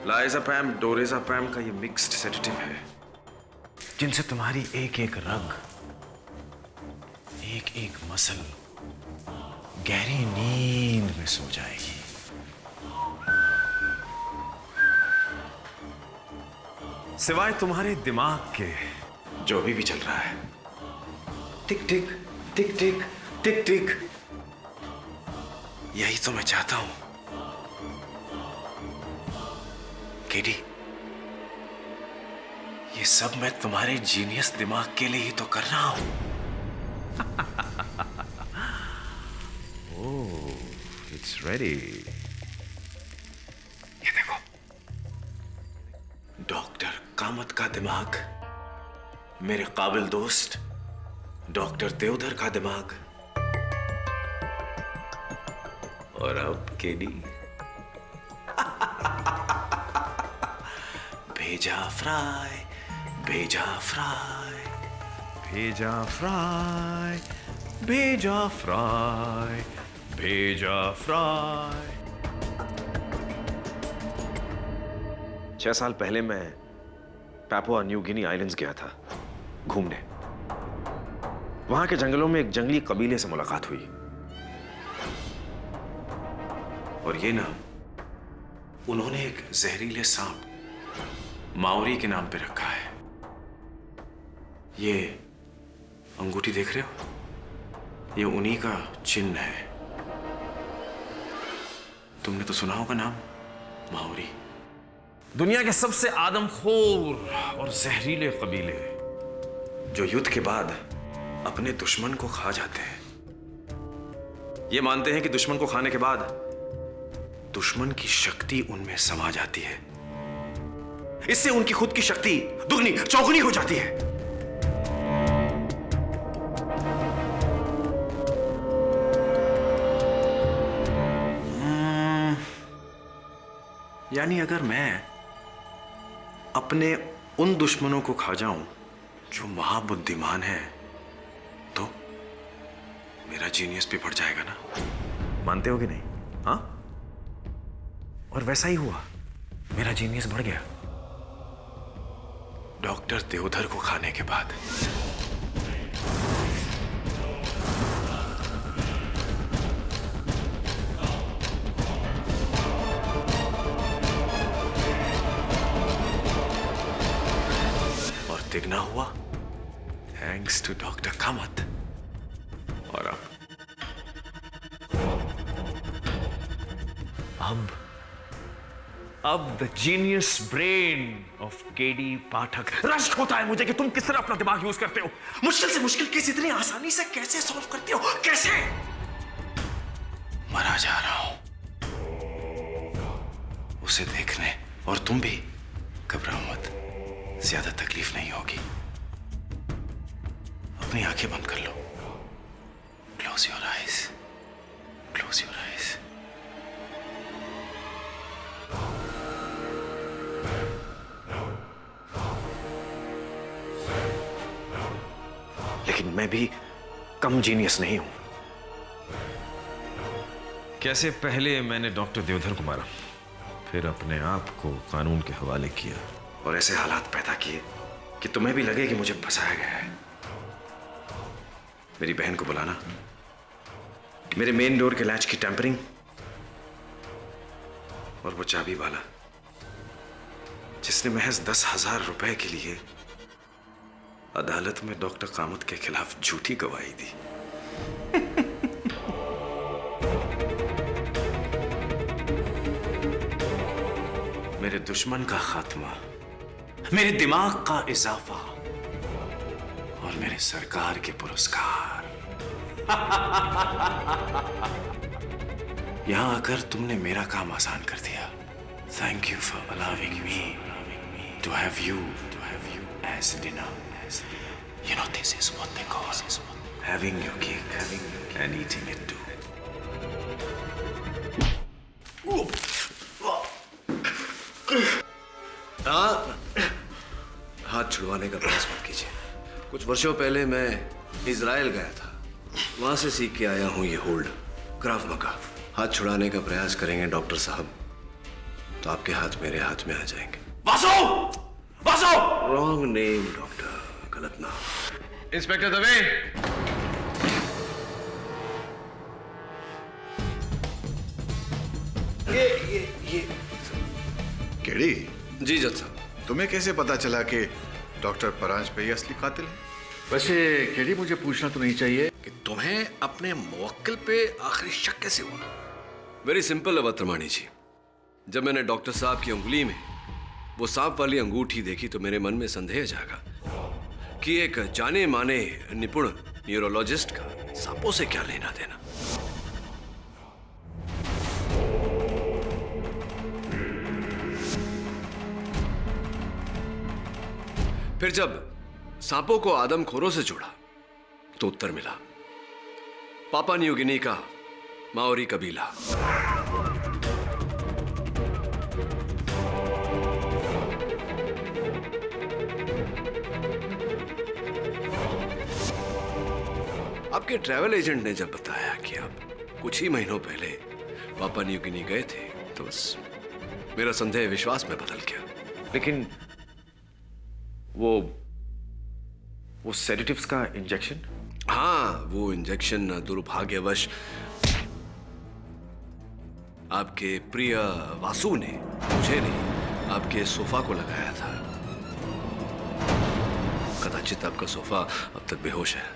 लाइज़ापैम, डोरेज़ापैम का ये मिक्स्ड सेडेटिव है, जिनसे तुम्हारी एक एक रग, एक एक मसल गहरी नींद में सो जाएगी। सिवाय तुम्हारे दिमाग के जो भी चल रहा है, टिक टिक टिक टिक टिक टिक, यही तो मैं चाहता हूं केडी। ये सब मैं तुम्हारे जीनियस दिमाग के लिए ही तो कर रहा हूं। ओह, इट्स रेडी। ये देखो, डॉक्टर कामत का दिमाग, मेरे काबिल दोस्त डॉक्टर देवधर का दिमाग, और अब केडी भेजा फ्राई, भेजा फ्राई, भेजा फ्राई, भेजा फ्राई, भेजा फ्राई। 6 साल पहले मैं पैपुआ न्यू गिनी आइलैंड्स गया था घूमने। वहां के जंगलों में एक जंगली कबीले से मुलाकात हुई और ये नाम उन्होंने एक जहरीले सांप माओरी के नाम पे रखा है। ये अंगूठी देख रहे हो? ये उन्हीं का चिन्ह है। तुमने तो सुना होगा नाम माओरी। दुनिया के सबसे आदमखोर और जहरीले कबीले जो युद्ध के बाद अपने दुश्मन को खा जाते हैं। ये मानते हैं कि दुश्मन को खाने के बाद दुश्मन की शक्ति उनमें समा जाती है। इससे उनकी खुद की शक्ति दुगनी चौगुनी हो जाती है। यानी अगर मैं अपने उन दुश्मनों को खा जाऊं जो महाबुद्धिमान है तो मेरा जीनियस भी बढ़ जाएगा ना। मानते हो कि नहीं? हाँ, और वैसा ही हुआ। मेरा जीनियस बढ़ गया डॉक्टर देवधर को खाने के बाद। तिगना हुआ थैंक्स टू डॉक्टर कामत। और अब the genius brain of KD Pathak. रश्क होता है मुझे कि तुम किस तरह अपना दिमाग यूज करते हो। मुश्किल से मुश्किल केस इतनी आसानी से कैसे सॉल्व करते हो? कैसे? मरा जा रहा हूं उसे देखने। और तुम भी घबराओ मत, ज्यादा तकलीफ नहीं होगी। अपनी आंखें बंद कर लो। Close your eyes, close your eyes. लेकिन मैं भी कम जीनियस नहीं हूं। कैसे पहले मैंने डॉक्टर देवधर को मारा, फिर अपने आप को कानून के हवाले किया और ऐसे हालात पैदा किए कि तुम्हें भी लगे कि मुझे फंसाया गया है। मेरी बहन को बुलाना, मेरे मेन डोर के लैच की टेम्परिंग और वो चाबी वाला जिसने महज 10,000 रुपए के लिए अदालत में डॉक्टर कामत के खिलाफ झूठी गवाही दी। मेरे दुश्मन का खात्मा, मेरे दिमाग का इजाफा और मेरे सरकार के पुरस्कार। यहां आकर तुमने मेरा काम आसान कर दिया। Thank you for allowing me to have you as dinner. You know, this is what they call having your cake and eating it too.
हाथ छुड़वाने का प्रयास मत कीजिए। कुछ वर्षों पहले मैं इजराइल गया था, वहां से सीख के आया हूं ये होल्ड, क्राव मगा। हाथ छुड़ाने का प्रयास करेंगे डॉक्टर साहब तो आपके हाथ मेरे हाथ में आ जाएंगे।
Vasu! Vasu!
Wrong name doctor, गलत नाम।
इंस्पेक्टर दवे,
ये केड़ी?
जी जज साहब।
तुम्हें कैसे पता चला कि डॉक्टर परांज पे ही असली कातिल है?
वैसे केडी, मुझे पूछना तो नहीं चाहिए
कि तुम्हें अपने मुवक्किल पे आखिरी शक कैसे हुआ?
वेरी सिंपल अवत्रमाणी जी। जब मैंने डॉक्टर साहब की उंगली में वो सांप वाली अंगूठी देखी तो मेरे मन में संदेह जागा कि एक जाने माने निपुण न्यूरोलॉजिस्ट का सांपों से क्या लेना देना। फिर जब सांपों को आदमखोरों से जोड़ा तो उत्तर मिला, पापा न्यू गिनी का माओरी कबीला।
आपके ट्रैवल एजेंट ने जब बताया कि आप कुछ ही महीनों पहले पापा न्यू गिनी गए थे तो बस मेरा संदेह विश्वास में बदल गया। लेकिन वो सेडेटिव्स का इंजेक्शन? हाँ, वो इंजेक्शन दुर्भाग्यवश आपके प्रिय वासु ने, मुझे नहीं, आपके सोफा को लगाया था। कदाचित आपका सोफा अब तक बेहोश है।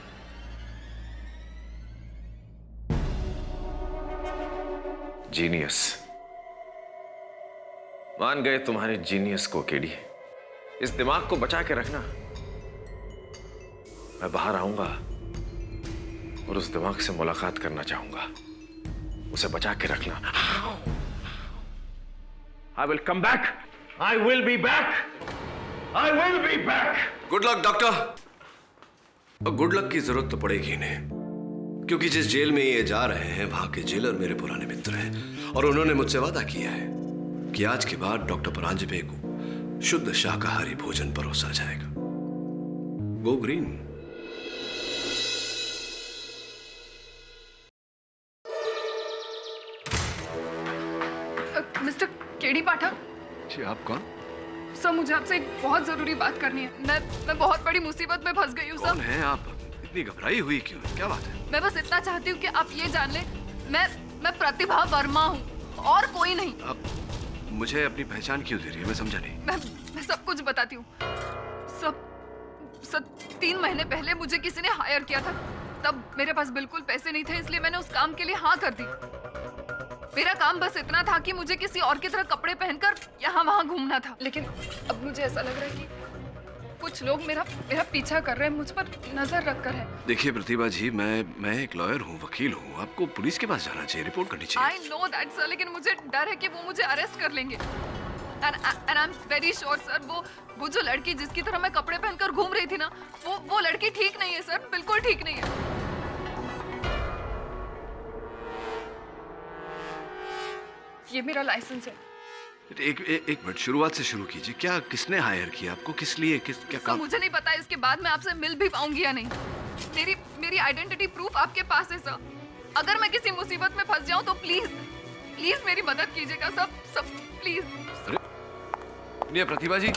जीनियस, मान गए तुम्हारे जीनियस को केडी। इस दिमाग को बचा के रखना। मैं बाहर आऊंगा और उस दिमाग से मुलाकात करना चाहूंगा। उसे बचा के रखना। I will come back. I will be back. I will be back. Good luck doctor. Good luck की जरूरत तो पड़ेगी इन्हें, क्योंकि जिस जेल में ये जा रहे हैं वहां के जेलर मेरे पुराने मित्र हैं और उन्होंने मुझसे वादा किया है कि आज के बाद डॉक्टर परांजपे को शुद्ध शाकाहारी भोजन परोसा जाएगा। Go green.
मिस्टर केडी पाठक।
जी, आप कौन?
सर, मुझे आपसे एक बहुत जरूरी बात करनी है। मैं बहुत बड़ी मुसीबत में फंस गई हूँ सर।
कौन है आप? इतनी घबराई हुई क्यों? क्या बात है?
मैं बस इतना चाहती हूँ कि आप ये जान लें, मैं प्रतिभा वर्मा हूँ और कोई नहीं।
आप मुझे अपनी पहचान क्यों दे रही है? मैं समझा नहीं।
मैं सब कुछ बताती हूँ। सब 3 महीने पहले मुझे किसी ने हायर किया था। तब मेरे पास बिल्कुल पैसे नहीं थे, इसलिए मैंने उस काम के लिए हाँ कर दी। मेरा काम बस इतना था कि मुझे किसी और की तरह कपड़े पहनकर यहाँ वहाँ घूमना था। लेकिन अब मुझे ऐसा लग रहा है कि कुछ लोग मेरा पीछा कर रहे हैं, मुझ पर नजर रखकर है। देखिए प्रतिभा जी, मैं एक लॉयर हूँ, वकील हूँ। आपको पुलिस के पास जाना चाहिए, रिपोर्ट करनी चाहिए। I know that sir, लेकिन मुझे डर है कि वो मुझे अरेस्ट कर लेंगे। And I'm very sure sir, वो जो लड़की जिसकी तरह मैं कपड़े पहनकर घूम रही थी ना, वो लड़की ठीक नहीं है सर, बिल्कुल ठीक नहीं है। ये मेरा लाइसेंस है।
एक मिनट, शुरुआत से शुरू कीजिए। क्या, किसने हायर किया आपको? किस लिए? क्या काम?
मुझे नहीं पता। इसके बाद मैं आपसे मिल भी पाऊंगी या नहीं। मेरी आइडेंटिटी प्रूफ आपके पास है सर। अगर मैं किसी मुसीबत में फंस जाऊं तो प्लीज मेरी मदद कीजिएगा सब प्लीज।
अरे प्रतिभा जी,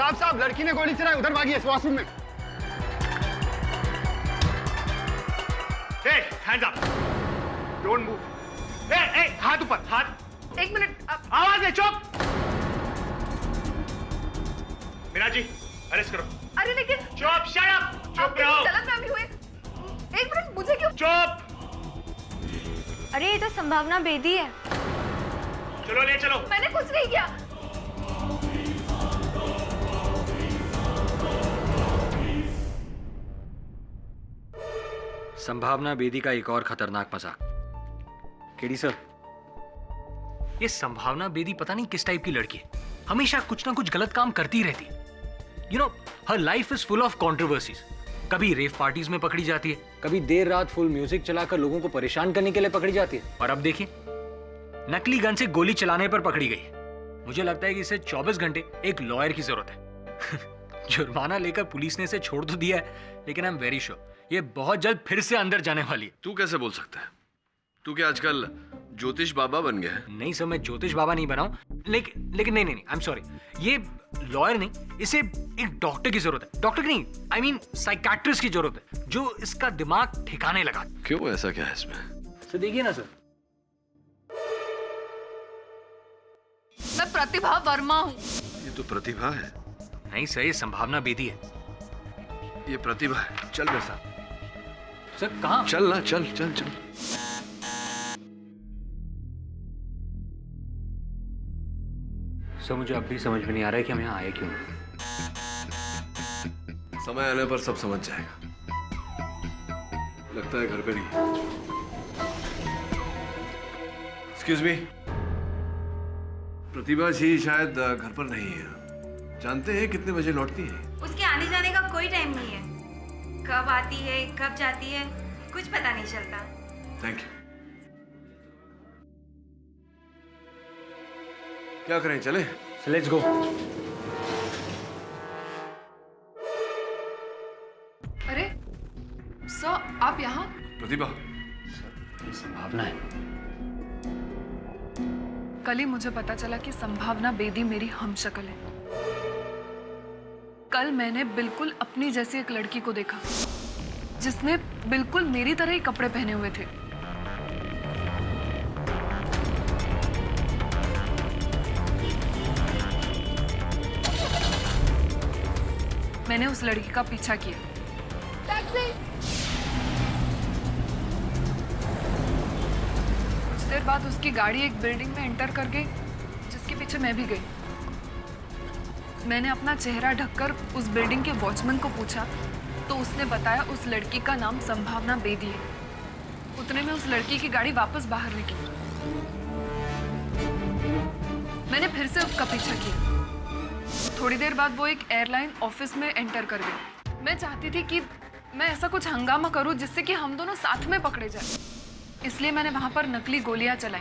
साहब, लड़की ने गोली चलाई, उधर भागी है वॉशरूम में।
Hey, hands up! Don't move. Hey, हाथ ऊपर, हाथ।
एक मिनट,
आवाज है, चुप! मीना जी, अरेस्ट करो।
अरे लेकिन
चुप, shut up! चुप रहो।
गलतफहमी हुई। एक मिनट, मुझे क्यों?
चुप!
अरे ये तो संभावना बेदी है।
चलो ले चलो।
मैंने कुछ नहीं किया।
संभावना बेदी का एक और खतरनाक मजाक। केडी सर, ये संभावना बेदी पता नहीं किस टाइप की लड़की है। हमेशा कुछ ना कुछ गलत काम करती रहती है। You know, her life is full of controversies. कभी रेव पार्टीज में पकड़ी जाती है, कभी देर रात फुल म्यूजिक चलाकर लोगों को परेशान करने के लिए पकड़ी जाती है, और अब देखिए नकली गन से गोली चलाने पर पकड़ी गई। मुझे लगता है कि इसे 24 घंटे एक लॉयर की जरूरत है। जुर्माना लेकर पुलिस ने इसे छोड़ तो दिया है, लेकिन आई एम वेरी श्योर ये बहुत जल्द फिर से अंदर जाने वाली है।
तू कैसे बोल सकता है? तू क्या आजकल
ज्योतिष बाबा बन गया है।
नहीं सर, मैं ज्योतिष बाबा नहीं बनाऊं, लेकिन नहीं, आई एम सॉरी, ये लॉयर नहीं, इसे एक डॉक्टर की जरूरत है। डॉक्टर की नहीं, आई मीन साइकाट्रिस्ट की जरूरत है, जो इसका दिमाग ठिकाने लगा।
क्यों, ऐसा क्या है इसमें?
सर देखिए ना सर,
मैं प्रतिभा वर्मा हूँ।
ये तो प्रतिभा है।
नहीं सर, ये संभावना बेदी है।
ये प्रतिभा है। चल मेरे साथ।
सर कहाँ?
चल ना, चल चल चल।
सर मुझे अब भी समझ में नहीं आ रहा है कि हम यहाँ आए क्यों।
समय आने पर सब समझ जाएगा। लगता है घर पे नहीं। एक्सक्यूज मी, प्रतिभा जी शायद घर पर नहीं है। जानते हैं कितने बजे लौटती है?
उसके आने जाने का कोई टाइम नहीं है। कब आती है, कब जाती है, कुछ पता नहीं चलता।
Thank you. क्या करें, चले?
Let's go.
अरे सर, आप यहाँ?
प्रतिभा,
ये संभावना है।
कल ही मुझे पता चला कि संभावना बेदी मेरी हमशक्ल है। कल मैंने बिल्कुल अपनी जैसी एक लड़की को देखा, जिसने बिल्कुल मेरी तरह ही कपड़े पहने हुए थे। मैंने उस लड़की का पीछा किया। कुछ देर बाद उसकी गाड़ी एक बिल्डिंग में एंटर कर गई, जिसके पीछे मैं भी गई। मैंने अपना चेहरा ढककर उस बिल्डिंग के वॉचमैन को पूछा, तो उसने बताया उस लड़की का नाम संभावना बेदी है। उतने में उस लड़की की गाड़ी वापस बाहर निकली। मैंने फिर से उसका पीछा किया। थोड़ी देर बाद वो एक एयरलाइन ऑफिस में एंटर कर गई। मैं चाहती थी कि मैं ऐसा कुछ हंगामा करूं जिससे कि हम दोनों साथ में पकड़े जाएं। इसलिए मैंने वहां पर नकली गोलियां चलाई।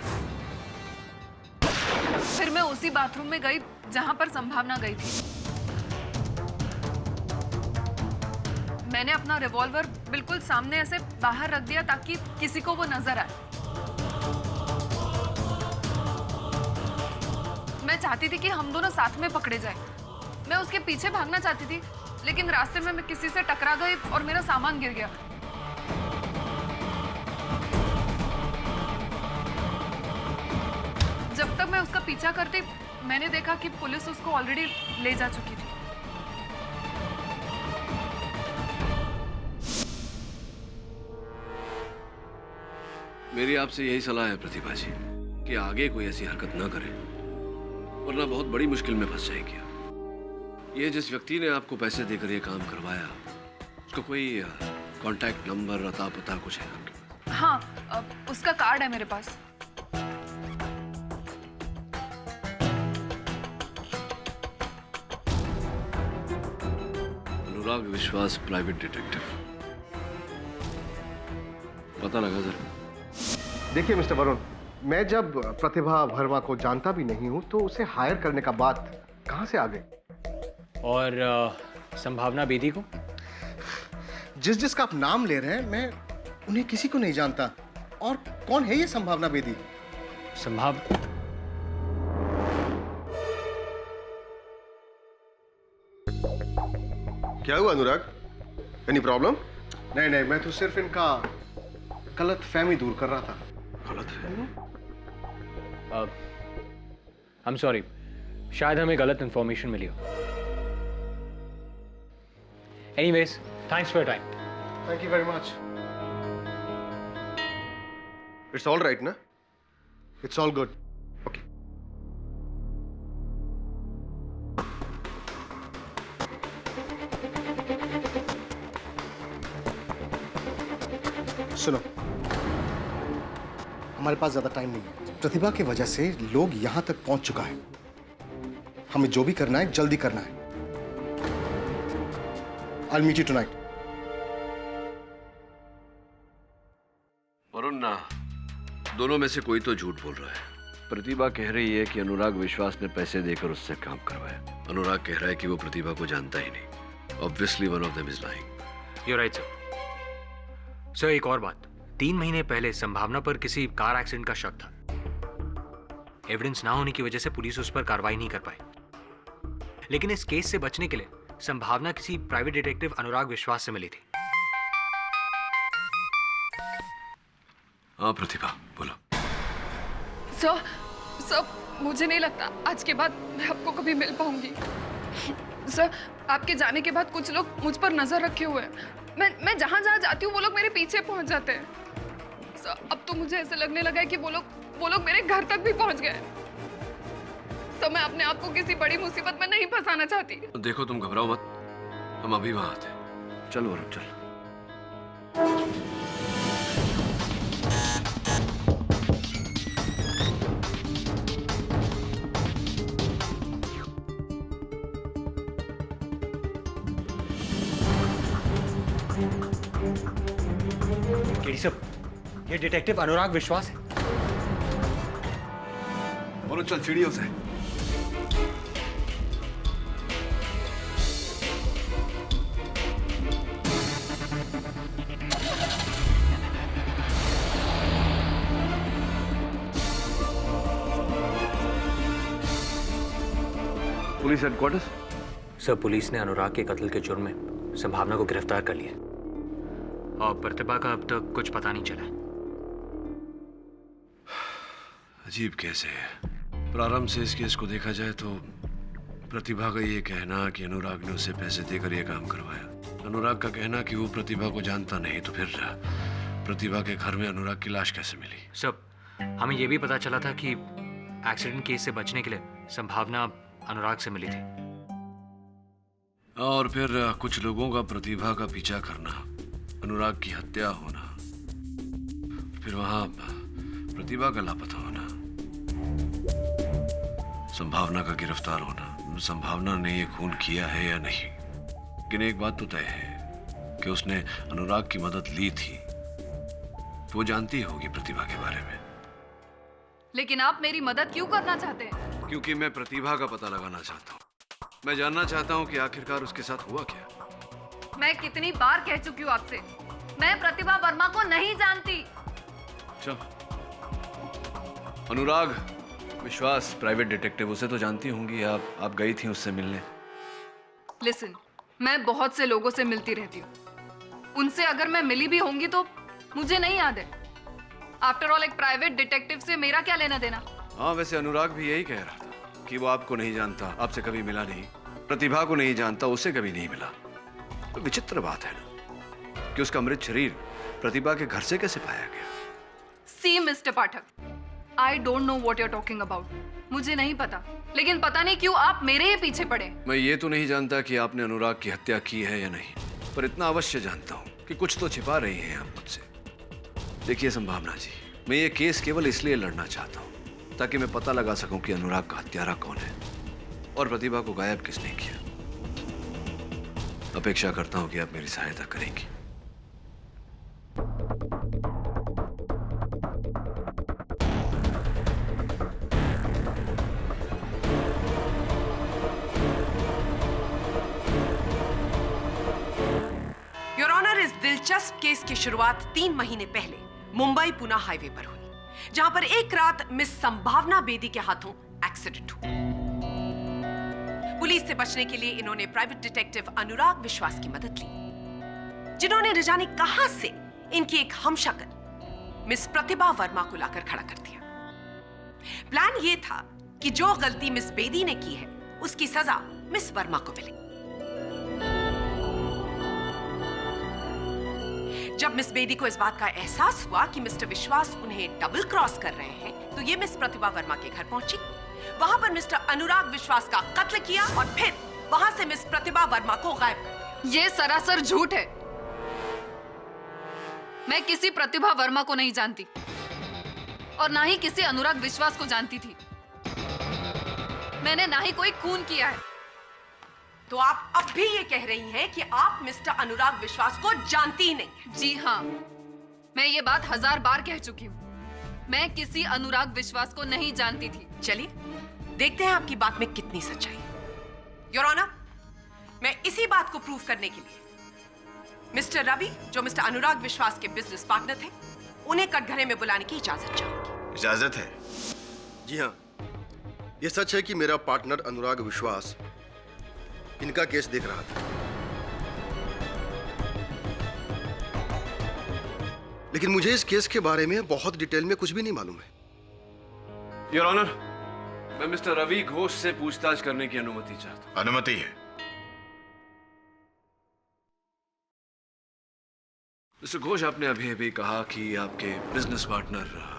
फिर मैं उसी बाथरूम में गई जहां पर संभावना गई थी। मैंने अपना रिवॉल्वर बिल्कुल सामने ऐसे बाहर रख दिया ताकि किसी को वो नजर आए। मैं चाहती थी कि हम दोनों साथ में पकड़े जाएं। मैं उसके पीछे भागना चाहती थी, लेकिन रास्ते में मैं किसी से टकरा गई और मेरा सामान गिर गया। जब तक मैं उसका पीछा करती, मैंने देखा कि पुलिस उसको ऑलरेडी ले जा चुकी थी।
मेरी आपसे यही सलाह है प्रतिभा जी कि आगे कोई ऐसी हरकत ना करें, वरना बहुत बड़ी मुश्किल में फंस जाएगी। ये जिस व्यक्ति ने आपको पैसे देकर ये काम करवाया, उसका कोई कांटेक्ट नंबर, अता पता कुछ है?
हाँ, उसका कार्ड है मेरे पास।
अनुराग विश्वास, प्राइवेट डिटेक्टिव। पता लगा जरा।
देखिए मिस्टर वरुण, मैं जब प्रतिभा वर्मा को जानता भी नहीं हूं तो उसे हायर करने का बात कहां से आ गई?
और संभावना बेदी को?
जिसका आप नाम ले रहे हैं, मैं उन्हें किसी को नहीं जानता। और कौन है ये संभावना बेदी? क्या हुआ अनुराग? Any problem? नहीं, मैं तो सिर्फ इनका गलत फहमी दूर कर रहा था।
गलत फहमी?
आई एम सॉरी, शायद हमें गलत इंफॉर्मेशन मिली हो। Anyways, thanks for your time.
Thank you very much. It's all right ना? It's all good. ओके। सुनो, हमारे पास ज्यादा टाइम नहीं है। प्रतिभा की वजह से लोग यहां तक पहुंच चुका है। हमें जो भी करना है जल्दी करना है। I'll meet you tonight.
Varun, दोनों में से कोई तो झूठ बोल रहा है। प्रतिभा कह रही है कि अनुराग विश्वास ने पैसे देकर उससे काम करवाया। अनुराग कह रहा है कि वो प्रतिभा को जानता ही नहीं। Obviously one of them is lying.
You're right, sir. Sir, एक और बात, 3 महीने पहले संभावना पर किसी कार एक्सीडेंट का शक था। एविडेंस ना होने की वजह से पुलिस उस पर कार्रवाई नहीं कर पाई। लेकिन इस केस से बचने के लिए संभावना किसी प्राइवेट डिटेक्टिव अनुराग विश्वास से मिली थी।
हाँ प्रतिभा, बोलो।
सर, मुझे नहीं लगता आज के बाद मैं आपको कभी मिल पाऊंगी। सर, आपके जाने के बाद कुछ लोग मुझ पर नजर रखे हुए हैं। मैं जहाँ जहाँ जाती हूँ वो लोग मेरे पीछे पहुँच जाते हैं। सर, अब तो मुझे ऐसे लगने लगा है कि वो लोग मेरे घर तक भी पहुँच गए। तो मैं अपने आप को किसी बड़ी मुसीबत में नहीं फंसाना चाहती।
देखो तुम घबराओ मत, हम अभी वहां आते हैं। चलो वरुण चल।
केडी साहब, ये डिटेक्टिव अनुराग विश्वास है।
वरुण चल सीढ़ियों से। Police headquarters?
सर, पुलिस ने अनुराग के कत्ल के जुर्म में संभावना को गिरफ्तार कर लिया और प्रतिभा का अब तक कुछ पता नहीं चला।
अजीब केस है। प्रारंभ से इस केस को देखा जाए तो प्रतिभा का ये कहना कि अनुराग ने उसे पैसे देकर यह काम करवाया, अनुराग का कहना कि वो प्रतिभा को जानता नहीं, तो फिर प्रतिभा के घर में अनुराग की लाश कैसे मिली?
सब हमें यह भी पता चला था कि एक्सीडेंट केस से बचने के लिए संभावना अनुराग से मिली थी।
और फिर कुछ लोगों का प्रतिभा का पीछा करना, अनुराग की हत्या होना, फिर वहां प्रतिभा का लापता होना, संभावना का गिरफ्तार होना। संभावना ने ये खून किया है या नहीं, लेकिन एक बात तो तय है कि उसने अनुराग की मदद ली थी। वो जानती होगी प्रतिभा के बारे में।
लेकिन आप मेरी मदद क्यों करना चाहते हैं?
क्योंकि मैं प्रतिभा का पता लगाना चाहता हूँ। मैं जानना चाहता हूँ कि आखिरकार उसके साथ हुआ क्या।
मैं कितनी बार कह चुकी हूँ आपसे, मैं प्रतिभा वर्मा को नहीं जानती।
अच्छा, अनुराग विश्वास प्राइवेट डिटेक्टिव, उसे तो जानती होंगी आप गई थी उससे मिलने।
लिसन, मैं बहुत से लोगों से मिलती रहती हूँ। उनसे अगर मैं मिली भी होंगी तो मुझे नहीं याद है। आफ्टर ऑल, एक प्राइवेट डिटेक्टिव से मेरा क्या लेना देना?
हाँ, वैसे अनुराग भी यही कह रहा था कि वो आपको नहीं जानता, आपसे कभी मिला नहीं, प्रतिभा को नहीं जानता, उसे कभी नहीं मिला। तो विचित्र बात है ना कि उसका मृत शरीर प्रतिभा के घर से कैसे पाया गया?
See mister Pathak, I don't know what you are talking about. मुझे नहीं पता, लेकिन पता नहीं क्यों आप मेरे ही पीछे पड़े।
मैं ये तो नहीं जानता कि आपने अनुराग की हत्या की है या नहीं, पर इतना अवश्य जानता हूँ कि कुछ तो छिपा रही हैं आप मुझसे। देखिए संभावना जी, मैं ये केस केवल इसलिए लड़ना चाहता हूँ ताकि मैं पता लगा सकूं कि अनुराग का हत्यारा कौन है और प्रतिभा को गायब किसने किया। अपेक्षा करता हूं कि आप मेरी सहायता करेंगी।
योर ऑनर, इस दिलचस्प केस की शुरुआत 3 महीने पहले मुंबई पुणे हाईवे पर हुई, जहां पर एक रात मिस संभावना बेदी के हाथों एक्सीडेंट हुआ। पुलिस से बचने के लिए इन्होंने प्राइवेट डिटेक्टिव अनुराग विश्वास की मदद ली, जिन्होंने न जाने कहां से इनकी एक हमशक्ल मिस प्रतिभा वर्मा को लाकर खड़ा कर दिया। प्लान यह था कि जो गलती मिस बेदी ने की है उसकी सजा मिस वर्मा को मिले। जब मिस बेदी को इस बात का एहसास हुआ कि मिस्टर विश्वास उन्हें डबल क्रॉस कर रहे हैं, तो ये मिस प्रतिभा वर्मा के घर पहुंची, वहां पर मिस्टर अनुराग विश्वास का कत्ल किया और फिर वहां से मिस प्रतिभा वर्मा को गायब कर दिया।
ये सरासर झूठ है। मैं किसी प्रतिभा वर्मा को नहीं जानती और ना ही किसी अनुराग विश्वास को जानती थी। मैंने ना ही कोई खून किया है।
तो आप अब भी ये कह रही हैं कि आप मिस्टर अनुराग विश्वास को जानती ही नहीं?
जी हाँ, मैं ये बात 1000 बार कह चुकी हूँ। मैं किसी अनुराग विश्वास को नहीं जानती थी।
चलिए देखते हैं आपकी बात में कितनी सच्चाई। योर ऑनर, मैं इसी बात को प्रूव करने के लिए मिस्टर रवि, जो मिस्टर अनुराग विश्वास के बिजनेस पार्टनर थे, उन्हें कटघरे में बुलाने की इजाजत चाहूंगी।
इजाजत है?
जी हाँ।
ये सच है कि मेरा पार्टनर अनुराग विश्वास इनका केस देख रहा था, लेकिन मुझे इस केस के बारे में बहुत डिटेल में कुछ भी नहीं मालूम है।
योर ऑनर, मैं मिस्टर रवि घोष से पूछताछ करने की अनुमति चाहता हूं।
अनुमति है।
मिस्टर घोष, आपने अभी अभी कहा कि आपके बिजनेस पार्टनर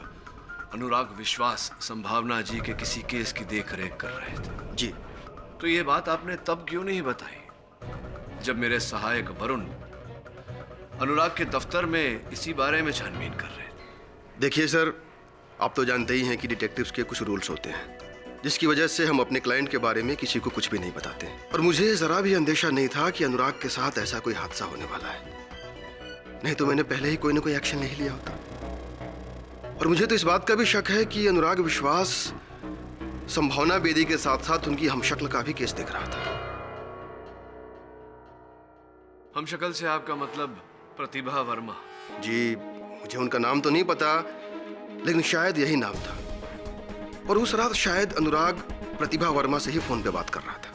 अनुराग विश्वास संभावना जी के किसी केस की देखरेख कर रहे थे।
जी।
तो ये बात आपने तब क्यों नहीं बताई जब मेरे सहायक वरुण अनुराग के दफ्तर में इसी बारे में छानबीन कर रहे थे?
देखिए सर, आप तो जानते ही हैं कि डिटेक्टिव्स के कुछ रूल्स होते हैं, जिसकी वजह से हम अपने क्लाइंट के बारे में किसी को कुछ भी नहीं बताते। और मुझे जरा भी अंदेशा नहीं था कि अनुराग के साथ ऐसा कोई हादसा होने वाला है, नहीं तो मैंने पहले ही कोई ना कोई एक्शन नहीं लिया होता। और मुझे तो इस बात का भी शक है कि अनुराग विश्वास संभावना बेदी के साथ साथ उनकी हमशक्ल का भी केस देख रहा था।
हमशक्ल से आपका मतलब प्रतिभा वर्मा?
जी, मुझे उनका नाम तो नहीं पता, लेकिन शायद यही नाम था। और उस रात शायद अनुराग प्रतिभा वर्मा से ही फोन पे बात कर रहा था।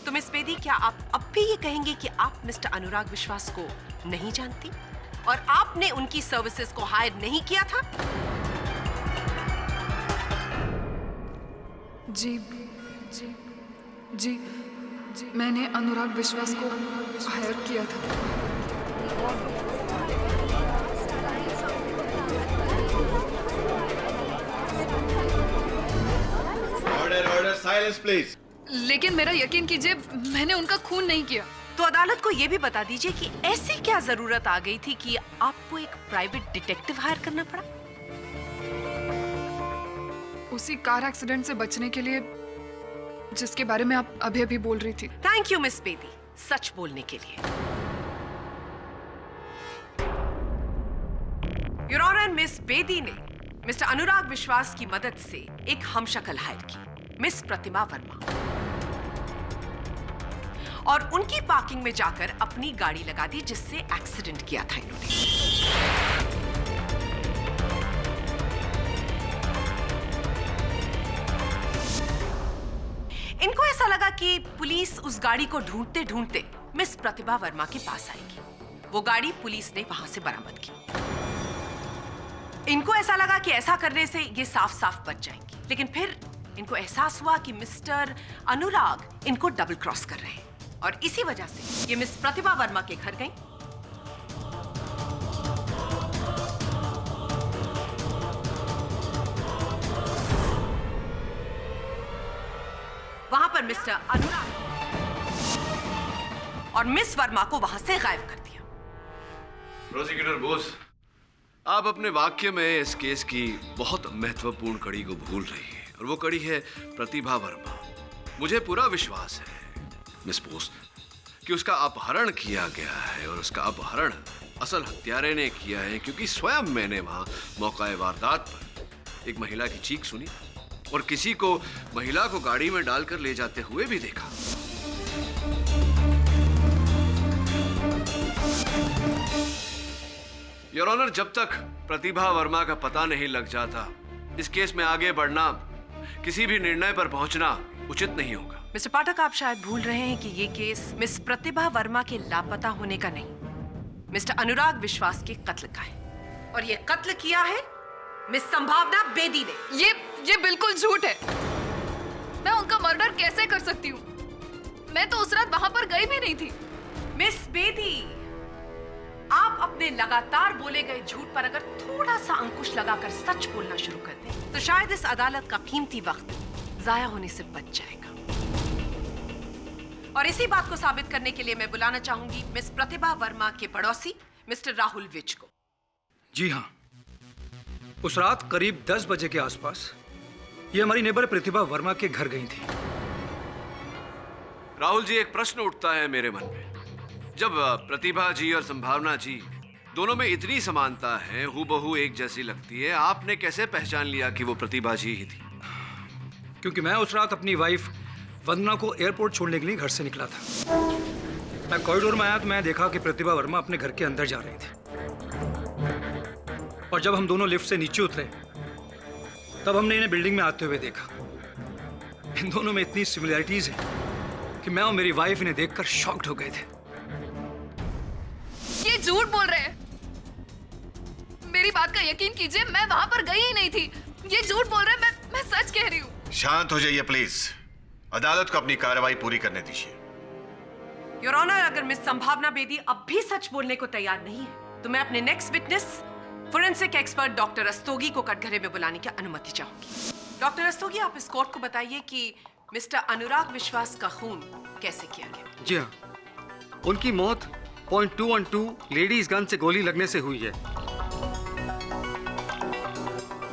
तो मिस बेदी, क्या आप अब भी ये कहेंगे कि आप मिस्टर अनुराग विश्वास को नहीं जानती और आपने उनकी सर्विसेज को हायर नहीं किया था?
जी जी जी जी, मैंने अनुराग विश्वास को हायर किया था।
Order order, silence please.
लेकिन मेरा यकीन कीजिए, मैंने उनका खून नहीं किया।
तो अदालत को यह भी बता दीजिए कि ऐसी क्या जरूरत आ गई थी कि आपको एक प्राइवेट डिटेक्टिव हायर करना पड़ा?
उसी कार एक्सीडेंट से बचने के लिए जिसके बारे में आप अभी अभी बोल रही थी।
थैंक यू मिस बेदी, सच बोलने के लिए। योर ऑनर, मिस बेदी ने मिस्टर अनुराग विश्वास की मदद से एक हमशक्ल हायर की, मिस प्रतिभा वर्मा, और उनकी पार्किंग में जाकर अपनी गाड़ी लगा दी जिससे एक्सीडेंट किया था इन्होंने। इनको ऐसा लगा कि पुलिस उस गाड़ी को ढूंढते ढूंढते मिस प्रतिभा वर्मा के पास आएगी। वो गाड़ी पुलिस ने वहां से बरामद की। इनको ऐसा लगा कि ऐसा करने से ये साफ साफ बच जाएंगी, लेकिन फिर इनको एहसास हुआ कि मिस्टर अनुराग इनको डबल क्रॉस कर रहे हैं, और इसी वजह से ये मिस प्रतिभा वर्मा के घर गई। वहां पर मिस्टर अनुराग और मिस वर्मा को वहां से गायब कर दिया।
प्रोसिक्यूटर बोस, आप अपने वाक्य में इस केस की बहुत महत्वपूर्ण कड़ी को भूल रही है, और वो कड़ी है प्रतिभा वर्मा। मुझे पूरा विश्वास है मिस बोस कि उसका अपहरण किया गया है, और उसका अपहरण असल हत्यारे ने किया है, क्योंकि स्वयं मैंने वहां मौका वारदात पर एक महिला की चीख सुनी और किसी को महिला को गाड़ी में डालकर ले जाते हुए भी देखा। योर ऑनर, जब तक प्रतिभा वर्मा का पता नहीं लग जाता, इस केस में आगे बढ़ना, किसी भी निर्णय पर पहुंचना उचित नहीं होगा।
मिस्टर पाठक, आप शायद भूल रहे हैं कि ये केस मिस प्रतिभा वर्मा के लापता होने का नहीं, मिस्टर अनुराग विश्वास के कत्ल का है, और ये कत्ल किया है मिस संभावना बेदी ने।
ये बिल्कुल झूठ है। मैं उनका मर्डर कैसे कर सकती हूँ? मैं तो उस रात वहां पर गई भी नहीं थी।
मिस बेदी, आप अपने लगातार बोले गए झूठ पर अगर थोड़ा सा अंकुश लगाकर सच बोलना शुरू कर दें, तो शायद इस अदालत का कीमती वक्त जाया होने से बच जाएगा। और इसी बात को साबित करने के लिए मैं बुलाना चाहूंगी मिस प्रतिभा वर्मा के पड़ोसी मिस्टर राहुल विज को।
जी हाँ, उस रात करीब 10 बजे के आसपास ये हमारी नेबर प्रतिभा वर्मा के घर गई थी।
राहुल जी, एक प्रश्न उठता है मेरे मन में। जब प्रतिभा जी और संभावना जी दोनों में इतनी समानता है, हूबहू एक जैसी लगती है, आपने कैसे पहचान लिया कि वो प्रतिभा जी ही थी?
क्योंकि मैं उस रात अपनी वाइफ वंदना को एयरपोर्ट छोड़ने के लिए घर से निकला था। मैं कॉरिडोर में आया तो मैं देखा कि प्रतिभा वर्मा अपने घर के अंदर जा रही थी, और जब हम दोनों लिफ्ट से नीचे उतरे तब हमने इन्हें बिल्डिंग में आते हुए देखा। इन दोनों में इतनी सिमिलैरिटीज है कि मैं और मेरी वाइफ इन्हें देखकर शॉक्ड हो गए थे।
ये झूठ बोल रहे हैं। मेरी बात का यकीन कीजिए, मैं वहां पर गई ही नहीं थी। ये झूठ बोल रहे हैं, मैं सच कह रही हूँ।
शांत हो जाइए प्लीज। अदालत को अपनी कार्रवाई पूरी करने दीजिए।
योर ऑनर, अगर मिस संभावना बेदी अब भी सच बोलने को तैयार नहीं है तो मैं अपने next witness forensic expert doctor Rastogi को कटघरे में बुलाने की अनुमति चाहूंगी। डॉक्टर रस्तोगी, आप इस कोर्ट को बताइए कि मिस्टर अनुराग विश्वास का खून कैसे किया गया।
जी हाँ, उनकी मौत .212 लेडीज गन से गोली लगने से हुई है।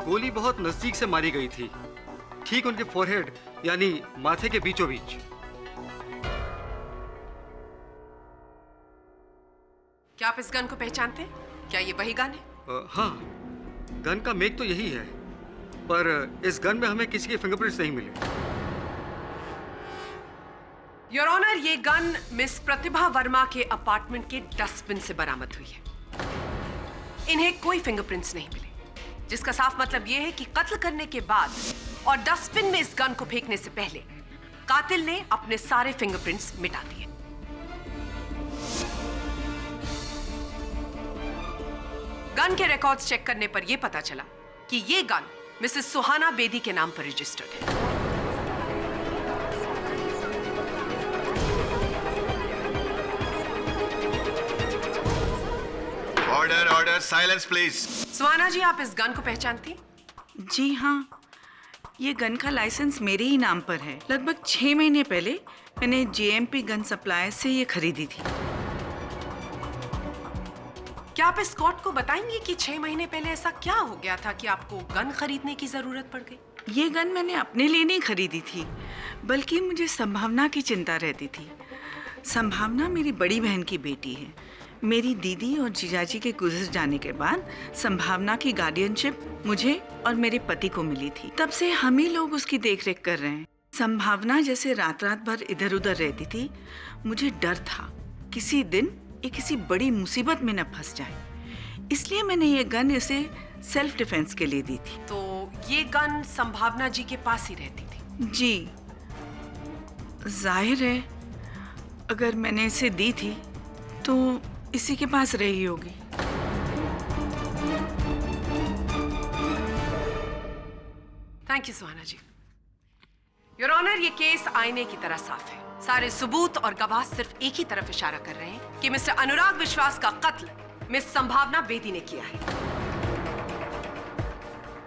गोली बहुत नजदीक से मारी गई थी, ठीक उनके फोरहेड यानी माथे के बीचों बीच।
क्या आप इस गन को पहचानते हैं? क्या ये वही गन है?
हाँ, गन का मेक तो यही है, पर इस गन में हमें किसी के फिंगरप्रिंट्स नहीं मिले।
योर ऑनर, ये गन मिस प्रतिभा वर्मा के अपार्टमेंट के डस्टबिन से बरामद हुई है। इन्हें कोई फिंगरप्रिंट्स नहीं मिले, जिसका साफ मतलब यह है कि कत्ल करने के बाद और डस्टबिन में इस गन को फेंकने से पहले कातिल ने अपने सारे फिंगरप्रिंट्स मिटा दिए। गन के रिकॉर्ड्स चेक करने पर यह पता चला कि यह गन मिसेस सुहाना बेदी के नाम पर रजिस्टर्ड है।
Order order, silence please.
Suhana ji, आप इस गन को पहचानती?
जी हाँ, ये गन का लाइसेंस मेरे ही नाम पर है। लगभग 6 महीने पहले मैंने JMP गन सप्लायर से ये खरीदी थी।
क्या आप इस कोर्ट को बताएंगे कि 6 महीने पहले ऐसा क्या हो गया था कि आपको गन खरीदने की जरूरत पड़ गई?
ये गन मैंने अपने लिए नहीं खरीदी थी, बल्कि मुझे संभावना की चिंता रहती थी। संभावना मेरी बड़ी बहन की बेटी है। मेरी दीदी और जीजाजी के गुजर जाने के बाद संभावना की गार्डियनशिप मुझे और मेरे पति को मिली थी। तब से हम ही लोग उसकी देखरेख कर रहे हैं। संभावना जैसे रात रात भर इधर उधर रहती थी, मुझे डर था किसी दिन ये किसी बड़ी मुसीबत में न फंस जाए, इसलिए मैंने ये गन इसे सेल्फ डिफेंस के लिए दी थी।
तो ये गन संभावना जी के पास ही रहती थी?
जी, जाहिर है अगर मैंने इसे दी थी तो इसी के पास रही होगी।
Thank you Suhana ji. Your honour, ये केस आईने की तरह साफ है। सारे सबूत और गवाह सिर्फ एक ही तरफ इशारा कर रहे हैं कि मिस्टर अनुराग विश्वास का कत्ल मिस संभावना बेदी ने किया है।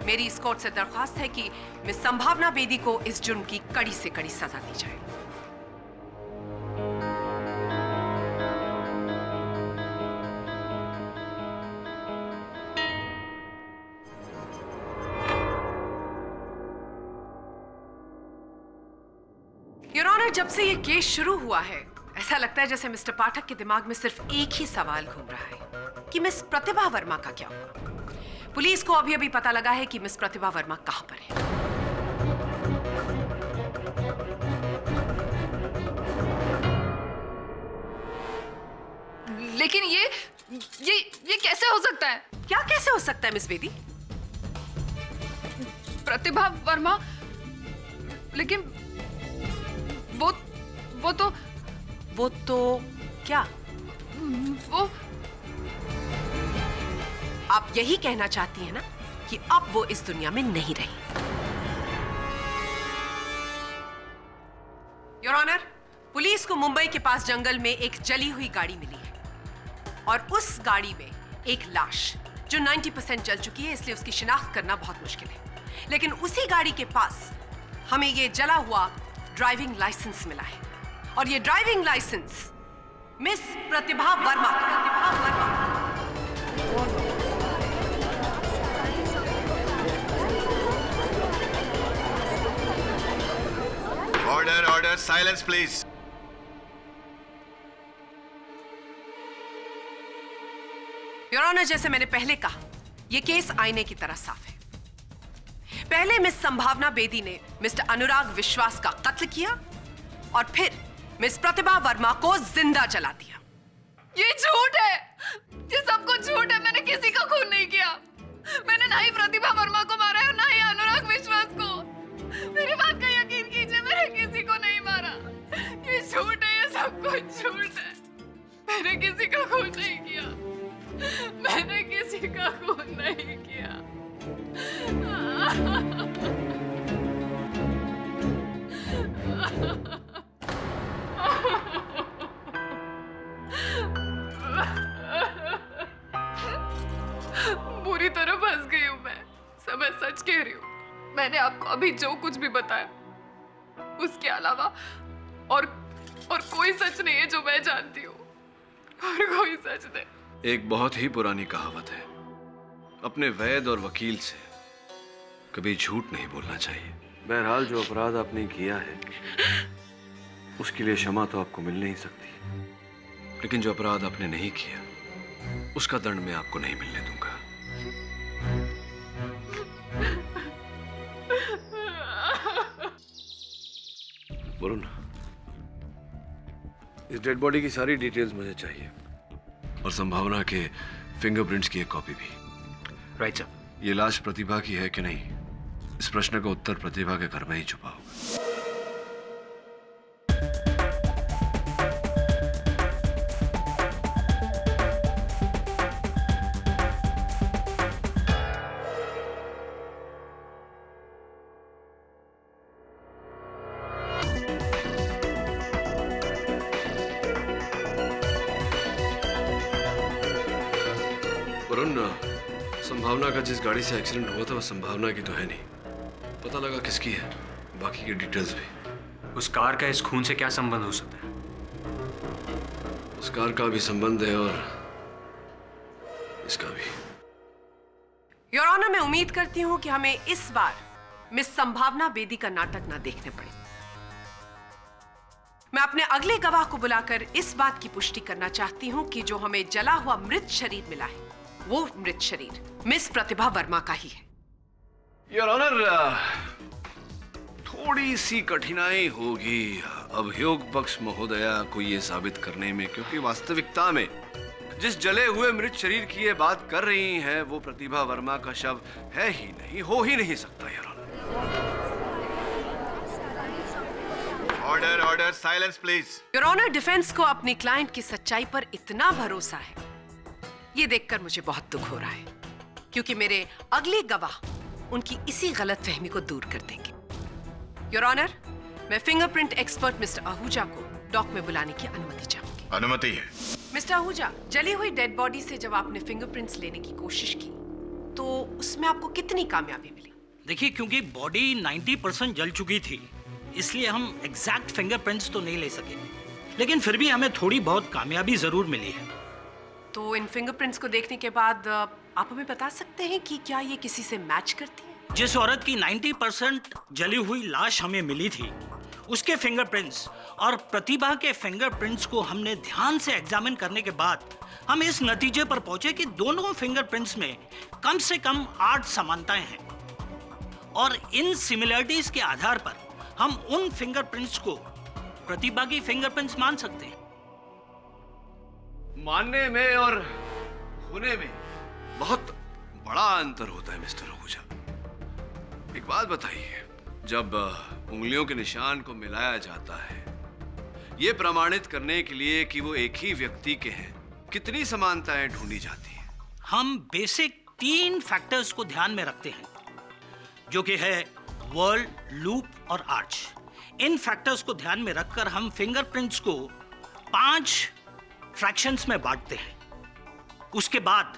मेरी इस कोर्ट से दरख्वास्त है कि मिस संभावना बेदी को इस जुर्म की कड़ी से कड़ी सजा दी जाए। योर ऑनर, जब से ये केस शुरू हुआ है ऐसा लगता है जैसे मिस्टर पाठक के दिमाग में सिर्फ एक ही सवाल घूम रहा है कि मिस प्रतिभा वर्मा का क्या हुआ। पुलिस को अभी अभी पता लगा है कि मिस प्रतिभा वर्मा कहां पर है।
लेकिन ये कैसे हो सकता है?
क्या कैसे हो सकता है मिस बेदी?
प्रतिभा वर्मा, लेकिन वो तो
क्या?
वो
आप यही कहना चाहती हैं ना कि अब वो इस दुनिया में नहीं रही। योर ऑनर, पुलिस को मुंबई के पास जंगल में एक जली हुई गाड़ी मिली है और उस गाड़ी में एक लाश जो 90% जल चुकी है, इसलिए उसकी शिनाख्त करना बहुत मुश्किल है। लेकिन उसी गाड़ी के पास हमें ये जला हुआ ड्राइविंग लाइसेंस मिला है और ये driving licence miss Pratibha Verma
order order, silence please.
Your honour, जैसे मैंने पहले कहा, यह केस आईने की तरह साफ है। पहले मिस संभावना बेदी ने मिस्टर अनुराग विश्वास का कत्ल किया और फिर मिस प्रतिभा वर्मा को जिंदा जला दिया।
ये झूठ है, ये सब कुछ झूठ है। मैंने किसी का खून नहीं किया। मैंने ना ही प्रतिभा वर्मा को मारा है और ना ही अनुराग सच कह रही हूँ। मैंने आपको अभी जो कुछ भी बताया उसके अलावा और कोई सच नहीं है जो मैं जानती हूँ, और कोई सच नहीं।
एक बहुत ही पुरानी कहावत है, अपने वैद और वकील से कभी झूठ नहीं बोलना चाहिए। बहरहाल जो अपराध आपने किया है उसके लिए क्षमा तो आपको मिल नहीं सकती, लेकिन जो अपराध आपने नहीं किया उसका दंड मैं आपको नहीं मिलने दूंगा। वरुण, इस डेड बॉडी की सारी डिटेल्स मुझे चाहिए और संभावना के फिंगरप्रिंट्स की एक कॉपी भी।
Right sir.
ये लाश प्रतिभा की है कि नहीं, इस प्रश्न का उत्तर प्रतिभा के घर में ही छुपा होगा। वरुण, संभावना का जिस गाड़ी से एक्सीडेंट हुआ था वो संभावना की तो है नहीं। पता लगा किसकी है, बाकी की डिटेल्स भी।
उस कार का इस खून से क्या संबंध हो सकता है?
उस कार का भी संबंध है और इसका भी।
योर ऑनर, मैं उम्मीद करती हूं कि हमें इस बार मिस संभावना बेदी का नाटक ना देखने पड़े। मैं अपने अगले गवाह को बुलाकर इस बात की पुष्टि करना चाहती हूं कि जो हमें जला हुआ मृत शरीर मिला है वो मृत शरीर मिस प्रतिभा वर्मा का ही है।
योर ऑनर, थोड़ी सी कठिनाई होगी अभियोग पक्ष महोदया को ये साबित करने में, क्योंकि वास्तविकता में जिस जले हुए मृत शरीर की ये बात कर रही हैं वो प्रतिभा वर्मा का शव है ही नहीं, हो ही नहीं सकता। Your
order, order, silence please.
Your honour, defence को अपनी क्लाइंट की सच्चाई पर इतना भरोसा है, ये देखकर मुझे बहुत दुख हो रहा है, क्योंकि मेरे अगले गवाह उनकी इसी गलतफहमी को दूर कर देंगे। योर ऑनर, मैं फिंगरप्रिंट एक्सपर्ट मिस्टर आहूजा को डॉक में बुलाने की अनुमति चाहूंगी।
अनुमति है।
मिस्टर आहूजा, जली हुई डेड बॉडी से जब आपने फिंगरप्रिंट्स लेने की कोशिश की तो उसमें आपको कितनी कामयाबी मिली?
देखिए, क्योंकि बॉडी 90% जल चुकी थी, इसलिए हम एग्जैक्ट फिंगरप्रिंट्स तो नहीं ले सके, लेकिन फिर भी हमें थोड़ी बहुत कामयाबी जरूर मिली है।
तो इन फिंगरप्रिंट्स को देखने के बाद आप हमें बता सकते हैं कि क्या ये किसी से मैच करती है?
जिस औरत की 90% जली हुई लाश हमें मिली थी उसके फिंगरप्रिंट्स और प्रतिभा के फिंगरप्रिंट्स को हमने ध्यान से एग्जामिन करने के बाद हम इस नतीजे पर पहुंचे कि दोनों फिंगरप्रिंट्स में कम से कम 8 समानताएं हैं, और इन सिमिलरिटीज के आधार पर हम उन फिंगरप्रिंट्स को प्रतिभा की फिंगरप्रिंट्स मान सकते हैं।
मानने में और होने में बहुत बड़ा अंतर होता है मिस्टर आहूजा। एक बात बताइए, जब उंगलियों के निशान को मिलाया जाता है ये प्रमाणित करने के लिए कि वो एक ही व्यक्ति के हैं, कितनी समानताएं ढूंढी जाती हैं?
हम बेसिक 3 फैक्टर्स को ध्यान में रखते हैं, जो कि है वर्ल्ड, लूप और आर्च। इन फैक्टर्स को ध्यान में रखकर हम फिंगरप्रिंट्स को 5 फ्रैक्शंस में बांटते हैं। उसके बाद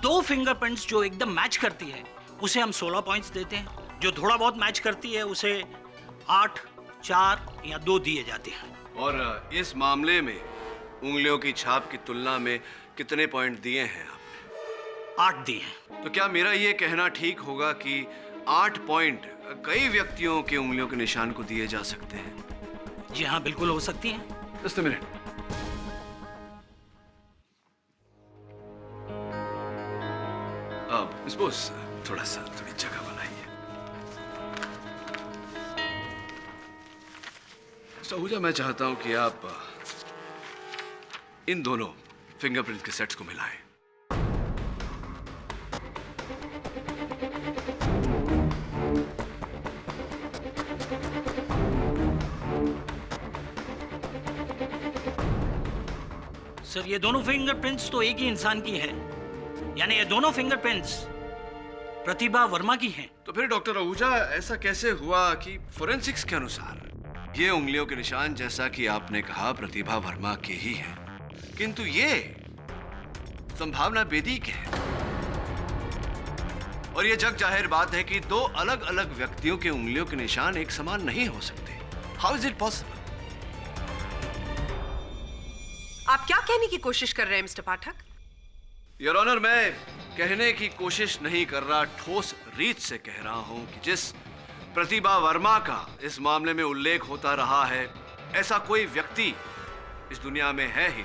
2 फिंगरप्रिंट्स जो एकदम मैच करती है उसे हम 16 पॉइंट्स देते हैं, जो थोड़ा बहुत मैच करती है उसे 8, 4 या 2 दिए जाते हैं।
और इस मामले में उंगलियों की छाप की तुलना में कितने पॉइंट दिए हैं आपने?
8 दिए हैं।
तो क्या मेरा ये कहना ठीक होगा कि 8 पॉइंट कई व्यक्तियों के उंगलियों के निशान को दिए जा सकते हैं?
जी हाँ, बिल्कुल हो सकती है।
Just a minute. अब सपोज थोड़ी जगह बनाइए। आहूजा, मैं चाहता हूं कि आप इन दोनों फिंगरप्रिंट के सेट्स को मिलाएं।
सर, ये दोनों फिंगरप्रिंट्स तो एक ही इंसान की हैं, यानी ये दोनों फिंगरप्रिंट्स प्रतिभा वर्मा की हैं।
तो फिर डॉक्टर आहूजा, ऐसा कैसे हुआ कि फोरेंसिक्स के अनुसार ये उंगलियों के निशान, जैसा कि आपने कहा, प्रतिभा वर्मा के ही हैं, किंतु ये संभावना बेदी के हैं? और ये जग जाहिर बात है कि दो अलग अलग व्यक्तियों के उंगलियों के निशान एक समान नहीं हो सकते। How is it possible?
आप क्या कहने की कोशिश कर रहे हैं मिस्टर पाठक?
योर ऑनर, मैं कहने की कोशिश नहीं कर रहा, ठोस रीत से कह रहा हूं कि जिस प्रतिभा वर्मा का इस मामले में उल्लेख होता रहा है, ऐसा कोई व्यक्ति इस दुनिया में है ही।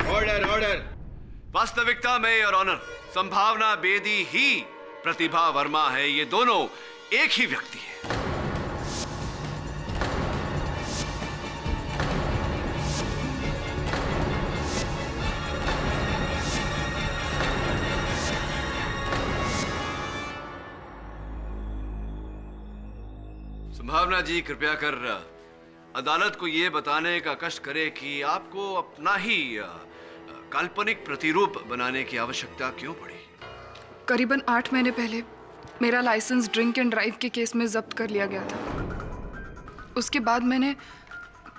Order order. वास्तविकता में योर ऑनर, संभावना बेदी ही प्रतिभा वर्मा है। ये दोनों एक ही व्यक्ति है। संभावना जी, कृपया कर अदालत को यह बताने का कष्ट करे कि आपको अपना ही काल्पनिक प्रतिरूप बनाने की आवश्यकता क्यों पड़ी?
करीबन 8 महीने पहले मेरा लाइसेंस ड्रिंक एंड ड्राइव के केस में जब्त कर लिया गया था। उसके बाद मैंने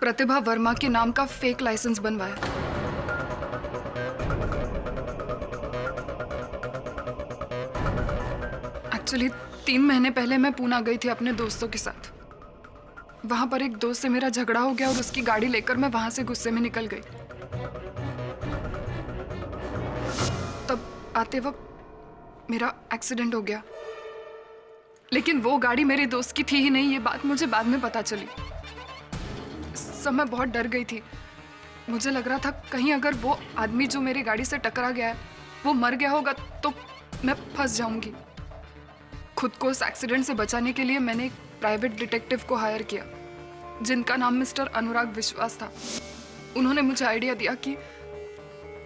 प्रतिभा वर्मा के नाम का फेक लाइसेंस बनवाया। एक्चुअली 3 महीने पहले मैं पूना गई थी अपने दोस्तों के साथ। वहां पर एक दोस्त से मेरा झगड़ा हो गया और उसकी गाड़ी लेकर मैं वहां से गुस्से में निकल गई। तब आते वक्त मेरा एक्सीडेंट हो गया, लेकिन वो गाड़ी मेरे दोस्त की थी ही नहीं। ये बात मुझे बाद में पता चली। सब मैं बहुत डर गई थी। मुझे लग रहा था कहीं अगर वो आदमी जो मेरी गाड़ी से टकरा गया है वो मर गया होगा तो मैं फंस जाऊंगी। खुद को उस एक्सीडेंट से बचाने के लिए मैंने एक प्राइवेट डिटेक्टिव को हायर किया, जिनका नाम मिस्टर अनुराग विश्वास था। उन्होंने मुझे आइडिया दिया कि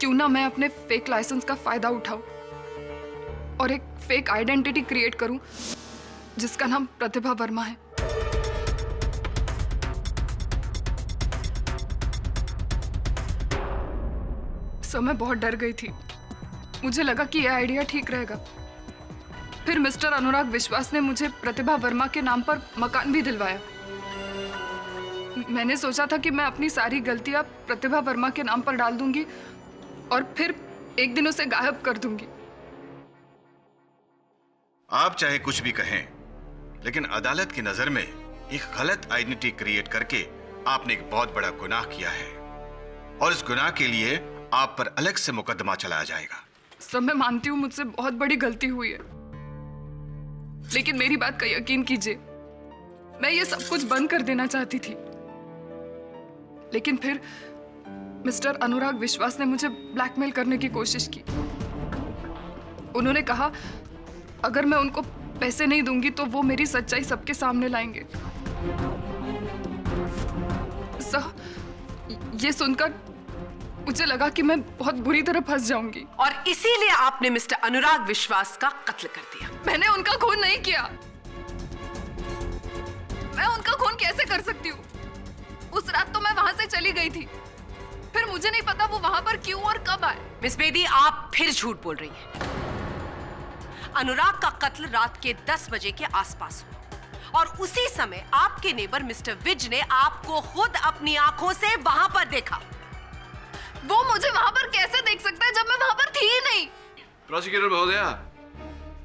क्यों ना मैं अपने फेक लाइसेंस का फायदा उठाऊं और एक फेक आइडेंटिटी क्रिएट करूं जिसका नाम प्रतिभा वर्मा है। सो मैं बहुत डर गई थी। मुझे लगा कि यह आइडिया ठीक रहेगा। फिर मिस्टर अनुराग विश्वास ने मुझे प्रतिभा वर्मा के नाम पर मकान भी दिलवाया। मैंने सोचा था कि मैं अपनी सारी गलतियां प्रतिभा वर्मा के नाम पर डाल दूंगी और फिर एक दिन उसे गायब कर दूंगी।
आप चाहे कुछ भी कहें, लेकिन अदालत की नजर में एक गलत आइडेंटिटी क्रिएट करके आपने एक बहुत बड़ा गुनाह किया है और इस गुनाह के लिए आप पर अलग से मुकदमा चलाया जाएगा।
सब मैं मानती हूँ मुझसे बहुत बड़ी गलती हुई है, लेकिन मेरी बात का यकीन कीजिए, मैं ये सब कुछ बंद कर देना चाहती थी। लेकिन फिर मिस्टर अनुराग विश्वास ने मुझे ब्लैकमेल करने की कोशिश की। उन्होंने कहा अगर मैं उनको पैसे नहीं दूंगी तो वो मेरी सच्चाई सबके सामने लाएंगे। ये सुनकर मुझे लगा कि मैं बहुत बुरी तरह फंस जाऊंगी
और इसीलिए आपने मिस्टर अनुराग विश्वास का कत्ल कर दिया।
मैंने उनका खून नहीं किया। मैं उनका खून कैसे कर सकती हूँ? उस रात तो मैं वहां से चली गई थी, फिर मुझे नहीं पता वो वहां पर क्यों और कब आए।
मिस बेदी, आप फिर झूठ बोल रही हैं। अनुराग का कत्ल रात के 10 बजे के आसपास हुआ और उसी समय आपके नेबर मिस्टर विज ने आपको खुद अपनी आंखों से वहां पर देखा।
वो मुझे वहां पर कैसे देख सकता है जब मैं वहां पर थी ही नहीं?
प्रोसिक्यूटर महोदया,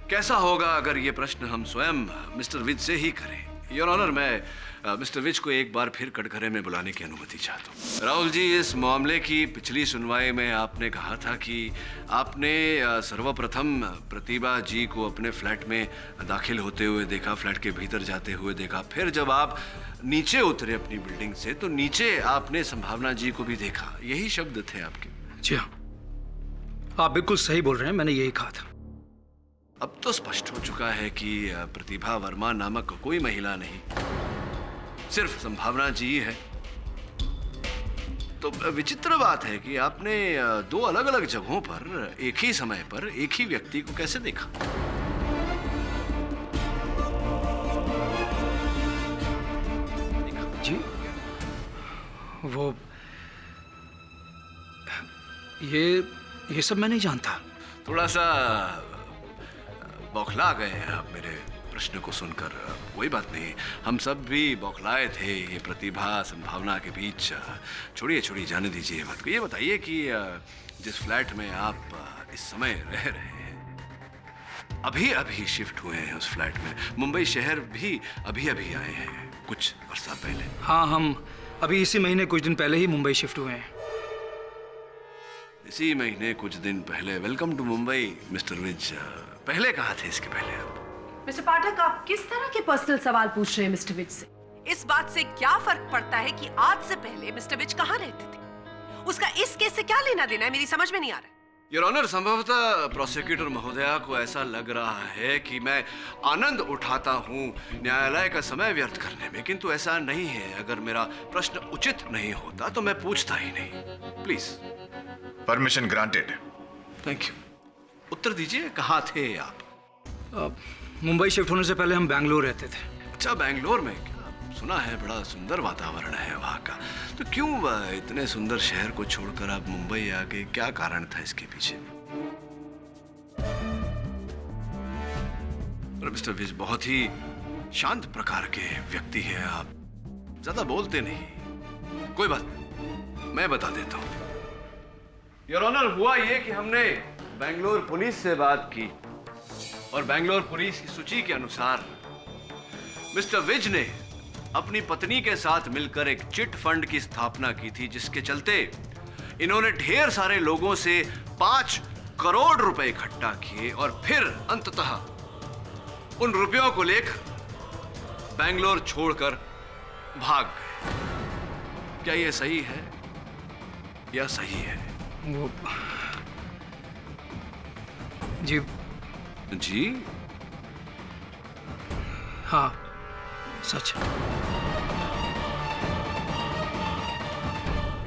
कैसा होगा अगर ये प्रश्न हम स्वयं मिस्टर विज से ही करें? योर ऑनर, मैं मिस्टर विज को एक बार फिर कटघरे में बुलाने की अनुमति चाहता हूँ। राहुल जी, इस मामले की पिछली सुनवाई में आपने कहा था कि आपने सर्वप्रथम प्रतिभा जी को अपने फ्लैट में दाखिल होते हुए देखा, फ्लैट के भीतर जाते हुए देखा। फिर जब आप नीचे उतरे अपनी बिल्डिंग से तो नीचे आपने संभावना जी को भी देखा। यही शब्द थे आपके?
जी हाँ, आप बिल्कुल सही बोल रहे हैं, मैंने यही कहा था।
अब तो स्पष्ट हो चुका है कि प्रतिभा वर्मा नामक कोई महिला नहीं, सिर्फ संभावना जी है। तो विचित्र बात है कि आपने 2 अलग अलग जगहों पर एक ही समय पर एक ही व्यक्ति को कैसे देखा?
जी, वो ये सब मैं नहीं जानता।
थोड़ा सा बौखला गए हैं आप मेरे प्रश्न को सुनकर कोई बात नहीं, हम सब भी बौखलाए थे ये प्रतिभा संभावना के बीच। छोड़िए छोड़िए, जाने दीजिए ये बात को। ये बताइए कि जिस फ्लैट में आप इस समय रह रहे हैं, अभी अभी शिफ्ट हुए हैं उस फ्लैट में, मुंबई शहर भी अभी अभी आए हैं कुछ वर्षा पहले।
हाँ, हम अभी इसी महीने कुछ दिन पहले ही मुंबई शिफ्ट हुए हैं।
इसी महीने कुछ दिन पहले। Welcome to Mumbai mister Vij. पहले कहाँ थे इसके पहले आप?
मिस्टर पाठक, आप किस तरह के पर्सनल सवाल पूछ रहे हैं मिस्टर विज से? इस बात से क्या फर्क पड़ता है कि आज से पहले मिस्टर विज कहाँ रहते थे? उसका इस केस से क्या लेना देना है, मेरी समझ में नहीं आ रहा है।
योर ऑनर, संभवतः प्रोसिक्यूटर महोदया को ऐसा लग रहा है कि मैं आनंद उठाता हूँ न्यायालय का समय व्यर्थ करने में, किंतु ऐसा नहीं है। अगर मेरा प्रश्न उचित नहीं होता तो मैं पूछता ही नहीं। Please.
Permission granted.
Thank you. उत्तर दीजिए, कहाँ थे आप?
मुंबई शिफ्ट होने से पहले हम बैंगलोर रहते थे।
अच्छा, बैंगलोर में? सुना है बड़ा सुंदर वातावरण है वहाँ का, तो क्यों इतने सुंदर शहर को छोड़कर आप मुंबई आ गए? क्या कारण था इसके पीछे? मिस्टर विज बहुत ही शांत प्रकार के व्यक्ति हैं आप, ज्यादा बोलते नहीं। कोई बात नहीं, मैं बता देता हूँ। योर ऑनर, हुआ ये कि हमने बेंगलोर पुलिस से बात की और बेंगलोर पुलिस की सूची के अनुसार मिस्टर विज ने अपनी पत्नी के साथ मिलकर एक चिट फंड की स्थापना की थी, जिसके चलते इन्होंने ढेर सारे लोगों से 5 करोड़ रुपए इकट्ठा किए और फिर अंततः उन रुपयों को लेकर बेंगलोर छोड़कर भाग गए। क्या यह सही है या सही है?
वो जी
जी
हाँ, सच।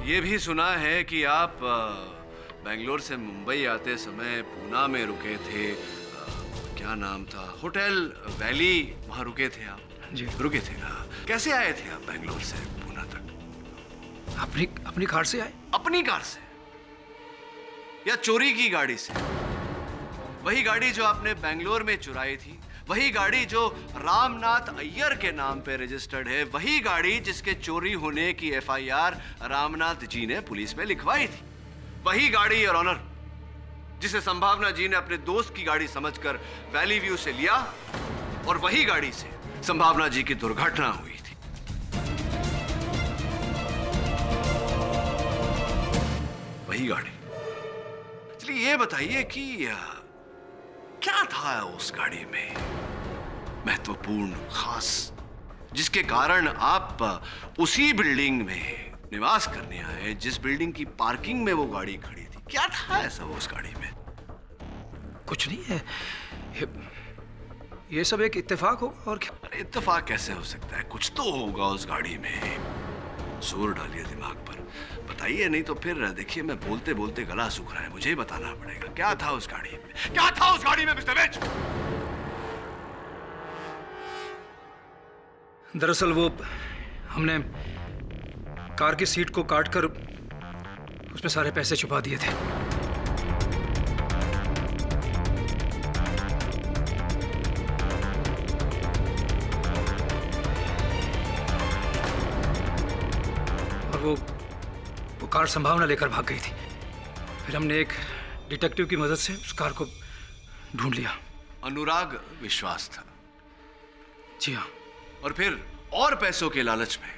ये भी सुना है कि आप बेंगलोर से मुंबई आते समय पूना में रुके थे। क्या नाम था? होटल वैली, वहां रुके थे आप?
जी
रुके थे। कैसे आए थे आप बेंगलोर से पूना तक?
अपनी कार से आए।
अपनी कार से या चोरी की गाड़ी से? वही गाड़ी जो आपने बेंगलोर में चुराई थी, वही गाड़ी जो रामनाथ अय्यर के नाम पे रजिस्टर्ड है, वही गाड़ी जिसके चोरी होने की एफआईआर रामनाथ जी ने पुलिस में लिखवाई थी, वही गाड़ी योर ऑनर जिसे संभावना जी ने अपने दोस्त की गाड़ी समझकर वैली व्यू से लिया, और वही गाड़ी से संभावना जी की दुर्घटना हुई थी। वही गाड़ी। चलिए ये बताइए कि क्या था उस गाड़ी में महत्वपूर्ण, खास, जिसके कारण आप उसी बिल्डिंग में निवास करने आए जिस बिल्डिंग की पार्किंग में वो गाड़ी खड़ी थी? क्या था ऐसा वो उस गाड़ी में?
कुछ नहीं है, ये सब एक इत्तेफाक होगा और क्या।
अरे इत्तेफाक कैसे हो सकता है? कुछ तो होगा उस गाड़ी में। जोर डालिए दिमाग पर, बताइए, नहीं तो फिर देखिए मैं बोलते बोलते गला सूख रहा है, मुझे ही बताना पड़ेगा। क्या था उस गाड़ी में? क्या था उस गाड़ी में मिस्टर विज?
दरअसल वो हमने कार की सीट को काटकर उसमें सारे पैसे छुपा दिए थे। और वो कार संभावना लेकर भाग गई थी। फिर हमने एक डिटेक्टिव की मदद से उस कार को ढूंढ लिया।
अनुराग विश्वास था?
जी हाँ।
और फिर और पैसों के लालच में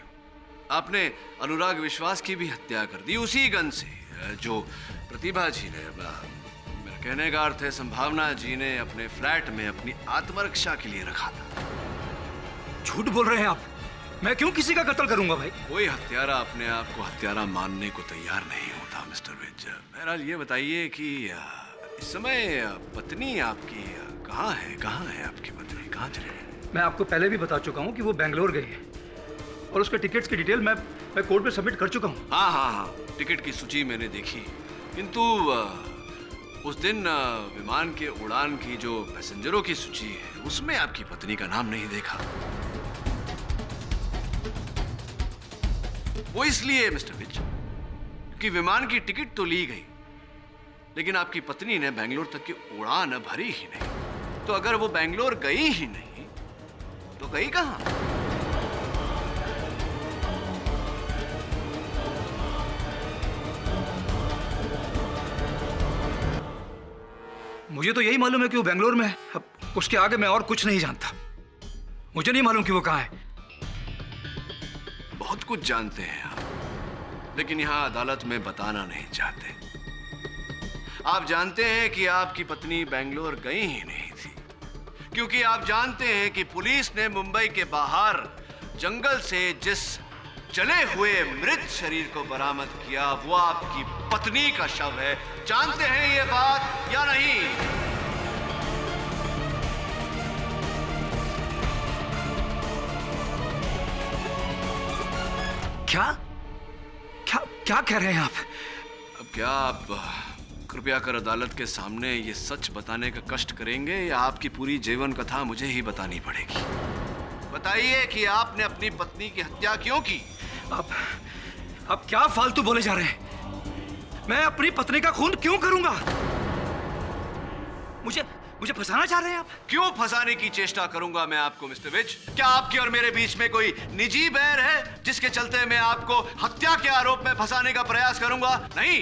आपने अनुराग विश्वास की भी हत्या कर दी, उसी गन से जो प्रतिभा जी ने, मेरा कहने का अर्थ है संभावना जी ने अपने फ्लैट में अपनी आत्मरक्षा के लिए रखा था।
झूठ बोल रहे हैं आप। मैं क्यों किसी का कत्ल करूंगा भाई?
कोई हत्यारा अपने आप को हत्यारा मानने को तैयार नहीं होता मिस्टर विज। बहरहाल ये बताइए कि इस समय पत्नी आपकी कहाँ है? कहाँ है आपकी पत्नी? कहाँ चली गई?
मैं आपको पहले भी बता चुका हूँ कि वो बेंगलोर गई है और उसके टिकट्स की डिटेल मैं कोर्ट में सबमिट कर चुका हूँ।
हाँ, टिकट की सूची मैंने देखी, किंतु उस दिन विमान के उड़ान की जो पैसेंजरों की सूची है उसमें आपकी पत्नी का नाम नहीं देखा। वो इसलिए मिस्टर विज क्योंकि विमान की टिकट तो ली गई, लेकिन आपकी पत्नी ने बेंगलोर तक की उड़ान भरी ही नहीं। तो अगर वो बेंगलोर गई ही नहीं तो गई कहाँ?
मुझे तो यही मालूम है कि वो बेंगलोर में है। अब उसके आगे मैं और कुछ नहीं जानता। मुझे नहीं मालूम कि वो कहाँ है।
बहुत कुछ जानते हैं आप, लेकिन यहाँ अदालत में बताना नहीं चाहते। आप जानते हैं कि आपकी पत्नी बेंगलोर गई ही नहीं थी, क्योंकि आप जानते हैं कि पुलिस ने मुंबई के बाहर जंगल से जिस जले हुए मृत शरीर को बरामद किया वो आपकी पत्नी का शव है। जानते हैं ये बात या नहीं?
क्या क्या क्या कह रहे हैं आप?
अब क्या आप कृपया कर अदालत के सामने ये सच बताने का कष्ट करेंगे या आपकी पूरी जीवन कथा मुझे ही बतानी पड़ेगी? बताइए कि आपने अपनी पत्नी की हत्या क्यों की?
आप क्या फालतू बोले जा रहे हैं? मैं अपनी पत्नी का खून क्यों करूंगा? मुझे फंसाना चाह रहे हैं आप?
क्यों फंसाने की चेष्टा करूंगा मैं आपको मिस्टर विज? क्या आपके और मेरे बीच में कोई निजी बैर है जिसके चलते मैं आपको हत्या के आरोप में फंसाने का प्रयास करूंगा? नहीं।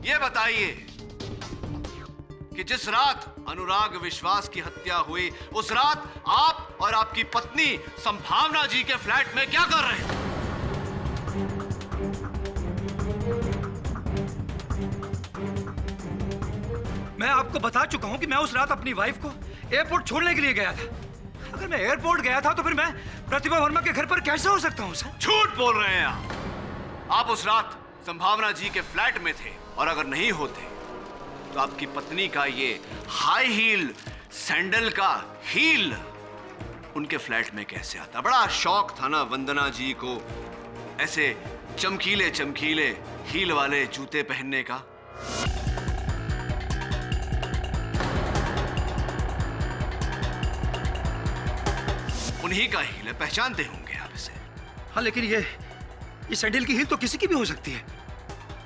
ये बताइए कि जिस रात अनुराग विश्वास की हत्या हुई उस रात आप और आपकी पत्नी संभावना जी के फ्लैट में क्या कर रहे थे?
मैं आपको बता चुका हूं कि मैं उस रात अपनी वाइफ को एयरपोर्ट छोड़ने के लिए गया था। अगर मैं एयरपोर्ट गया था तो फिर मैं प्रतिभा वर्मा के घर पर कैसे हो सकता हूं सर?
झूठ बोल रहे हैं आप उस रात संभावना जी के फ्लैट में थे, और अगर नहीं होते तो आपकी पत्नी का ये हाई हील सैंडल का हील उनके फ्लैट में कैसे आता? बड़ा शौक था ना वंदना जी को ऐसे चमकीले चमकीले हील वाले जूते पहनने का। उन्हीं का हील है, पहचानते होंगे आप इसे।
हाँ, लेकिन ये सैंडल की हील तो किसी की भी हो सकती है।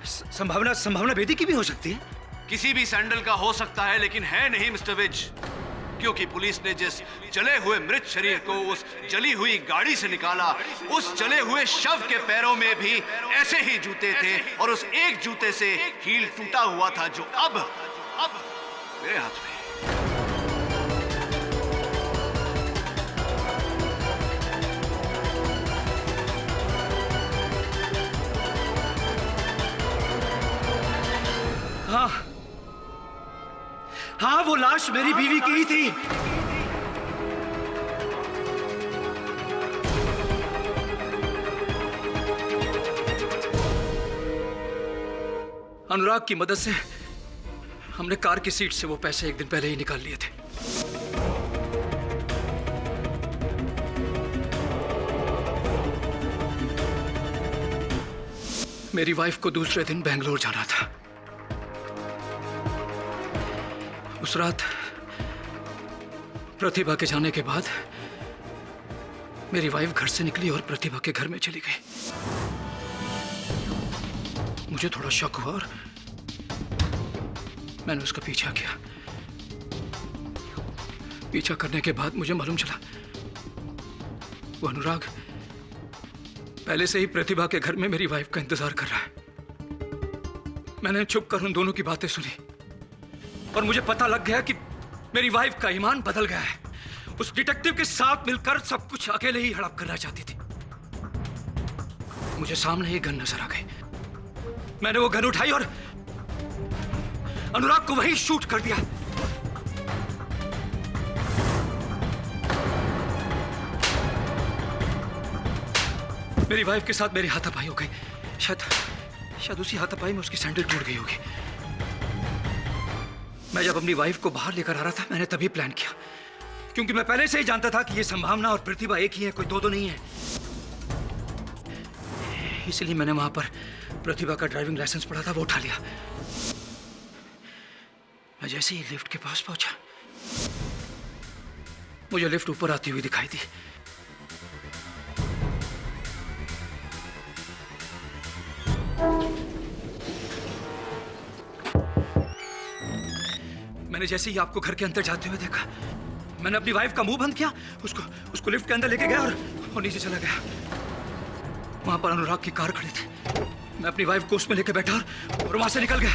संभावना बेदी की भी हो सकती है।
किसी भी सैंडल का हो सकता है, लेकिन है नहीं मिस्टर विज, क्योंकि पुलिस ने जिस जले हुए मृत शरीर को उस जली हुई गाड़ी से निकाला, उस जले हुए शव के पैरों में भी ऐसे ही जूते थे, और उस एक जूते से हील टूटा हुआ था जो अब मेरे हाथ में।
हाँ, वो लाश मेरी बीवी की ही थी। अनुराग की मदद से हमने कार की सीट से वो पैसे एक दिन पहले ही निकाल लिए थे। मेरी वाइफ को दूसरे दिन बेंगलोर जाना था। उस रात प्रतिभा के जाने के बाद मेरी वाइफ घर से निकली और प्रतिभा के घर में चली गई। मुझे थोड़ा शक हुआ और मैंने उसका पीछा किया। पीछा करने के बाद मुझे मालूम चला वो अनुराग पहले से ही प्रतिभा के घर में मेरी वाइफ का इंतजार कर रहा है। मैंने चुप कर उन दोनों की बातें सुनी और मुझे पता लग गया कि मेरी वाइफ का ईमान बदल गया है। उस डिटेक्टिव के साथ मिलकर सब कुछ अकेले ही हड़प करना चाहती थी। मुझे सामने एक गन नजर आ गई। मैंने वो गन उठाई और अनुराग को वहीं शूट कर दिया। मेरी वाइफ के साथ मेरी हाथापाई हो गई। शायद उसी हाथापाई में उसकी सैंडल टूट गई होगी। मैं जब अपनी वाइफ को बाहर लेकर आ रहा था मैंने तभी प्लान किया, क्योंकि मैं पहले से ही जानता था कि ये संभावना और प्रतिभा एक ही है, कोई दो नहीं है। इसलिए मैंने वहां पर प्रतिभा का ड्राइविंग लाइसेंस पड़ा था, वो उठा लिया। मैं जैसे ही लिफ्ट के पास पहुंचा मुझे लिफ्ट ऊपर आती हुई दिखाई दी। मैंने जैसे ही आपको घर के अंदर जाते हुए देखा मैंने अपनी वाइफ का मुंह बंद किया, उसको लिफ्ट के अंदर लेके गया और नीचे चला गया। वहां पर अनुराग की कार खड़ी थी। मैं अपनी वाइफ को उसमें लेके बैठा और वहां से निकल गया।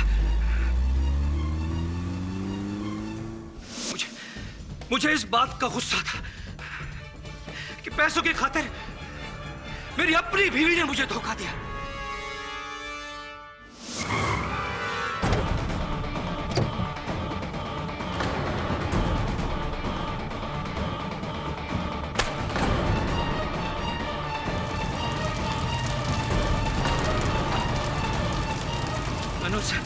मुझे इस बात का गुस्सा था कि पैसों की खातिर मेरी अपनी बीवी ने मुझे धोखा दिया। मैंने उसे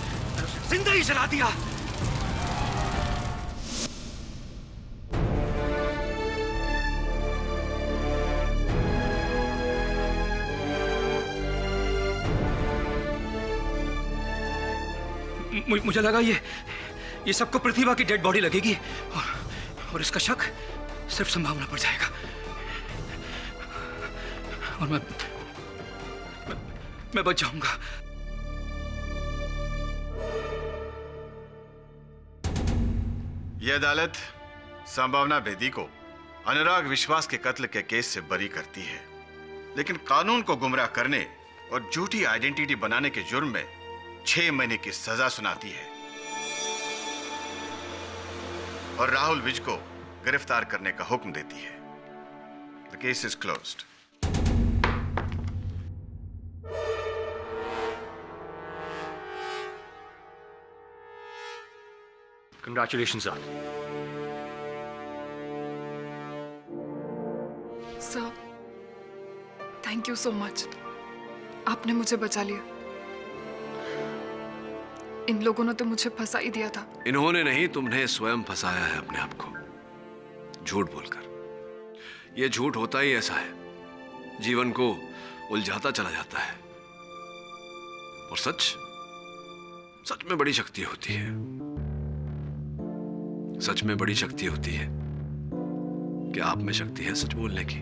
जिंदा ही जला दिया। मुझे लगा ये सबको प्रतिभा की डेड बॉडी लगेगी और इसका शक सिर्फ संभावना पर जाएगा और मैं बच जाऊंगा।
यह अदालत संभावना बेदी को अनुराग विश्वास के कत्ल के केस से बरी करती है, लेकिन कानून को गुमराह करने और झूठी आइडेंटिटी बनाने के जुर्म में 6 महीने की सजा सुनाती है और राहुल विज को गिरफ्तार करने का हुक्म देती है। The case is closed.
Congratulations, sir.
Sir, thank you so much. आपने मुझे बचा लिया। इन लोगों ने तो मुझे फंसा ही दिया था।
इन्होंने नहीं, तुमने स्वयं फंसाया है अपने आप को झूठ बोलकर। यह झूठ होता ही ऐसा है, जीवन को उलझाता चला जाता है। और सच में बड़ी शक्ति होती है। सच में बड़ी शक्ति होती है कि आप में शक्ति है सच बोलने की।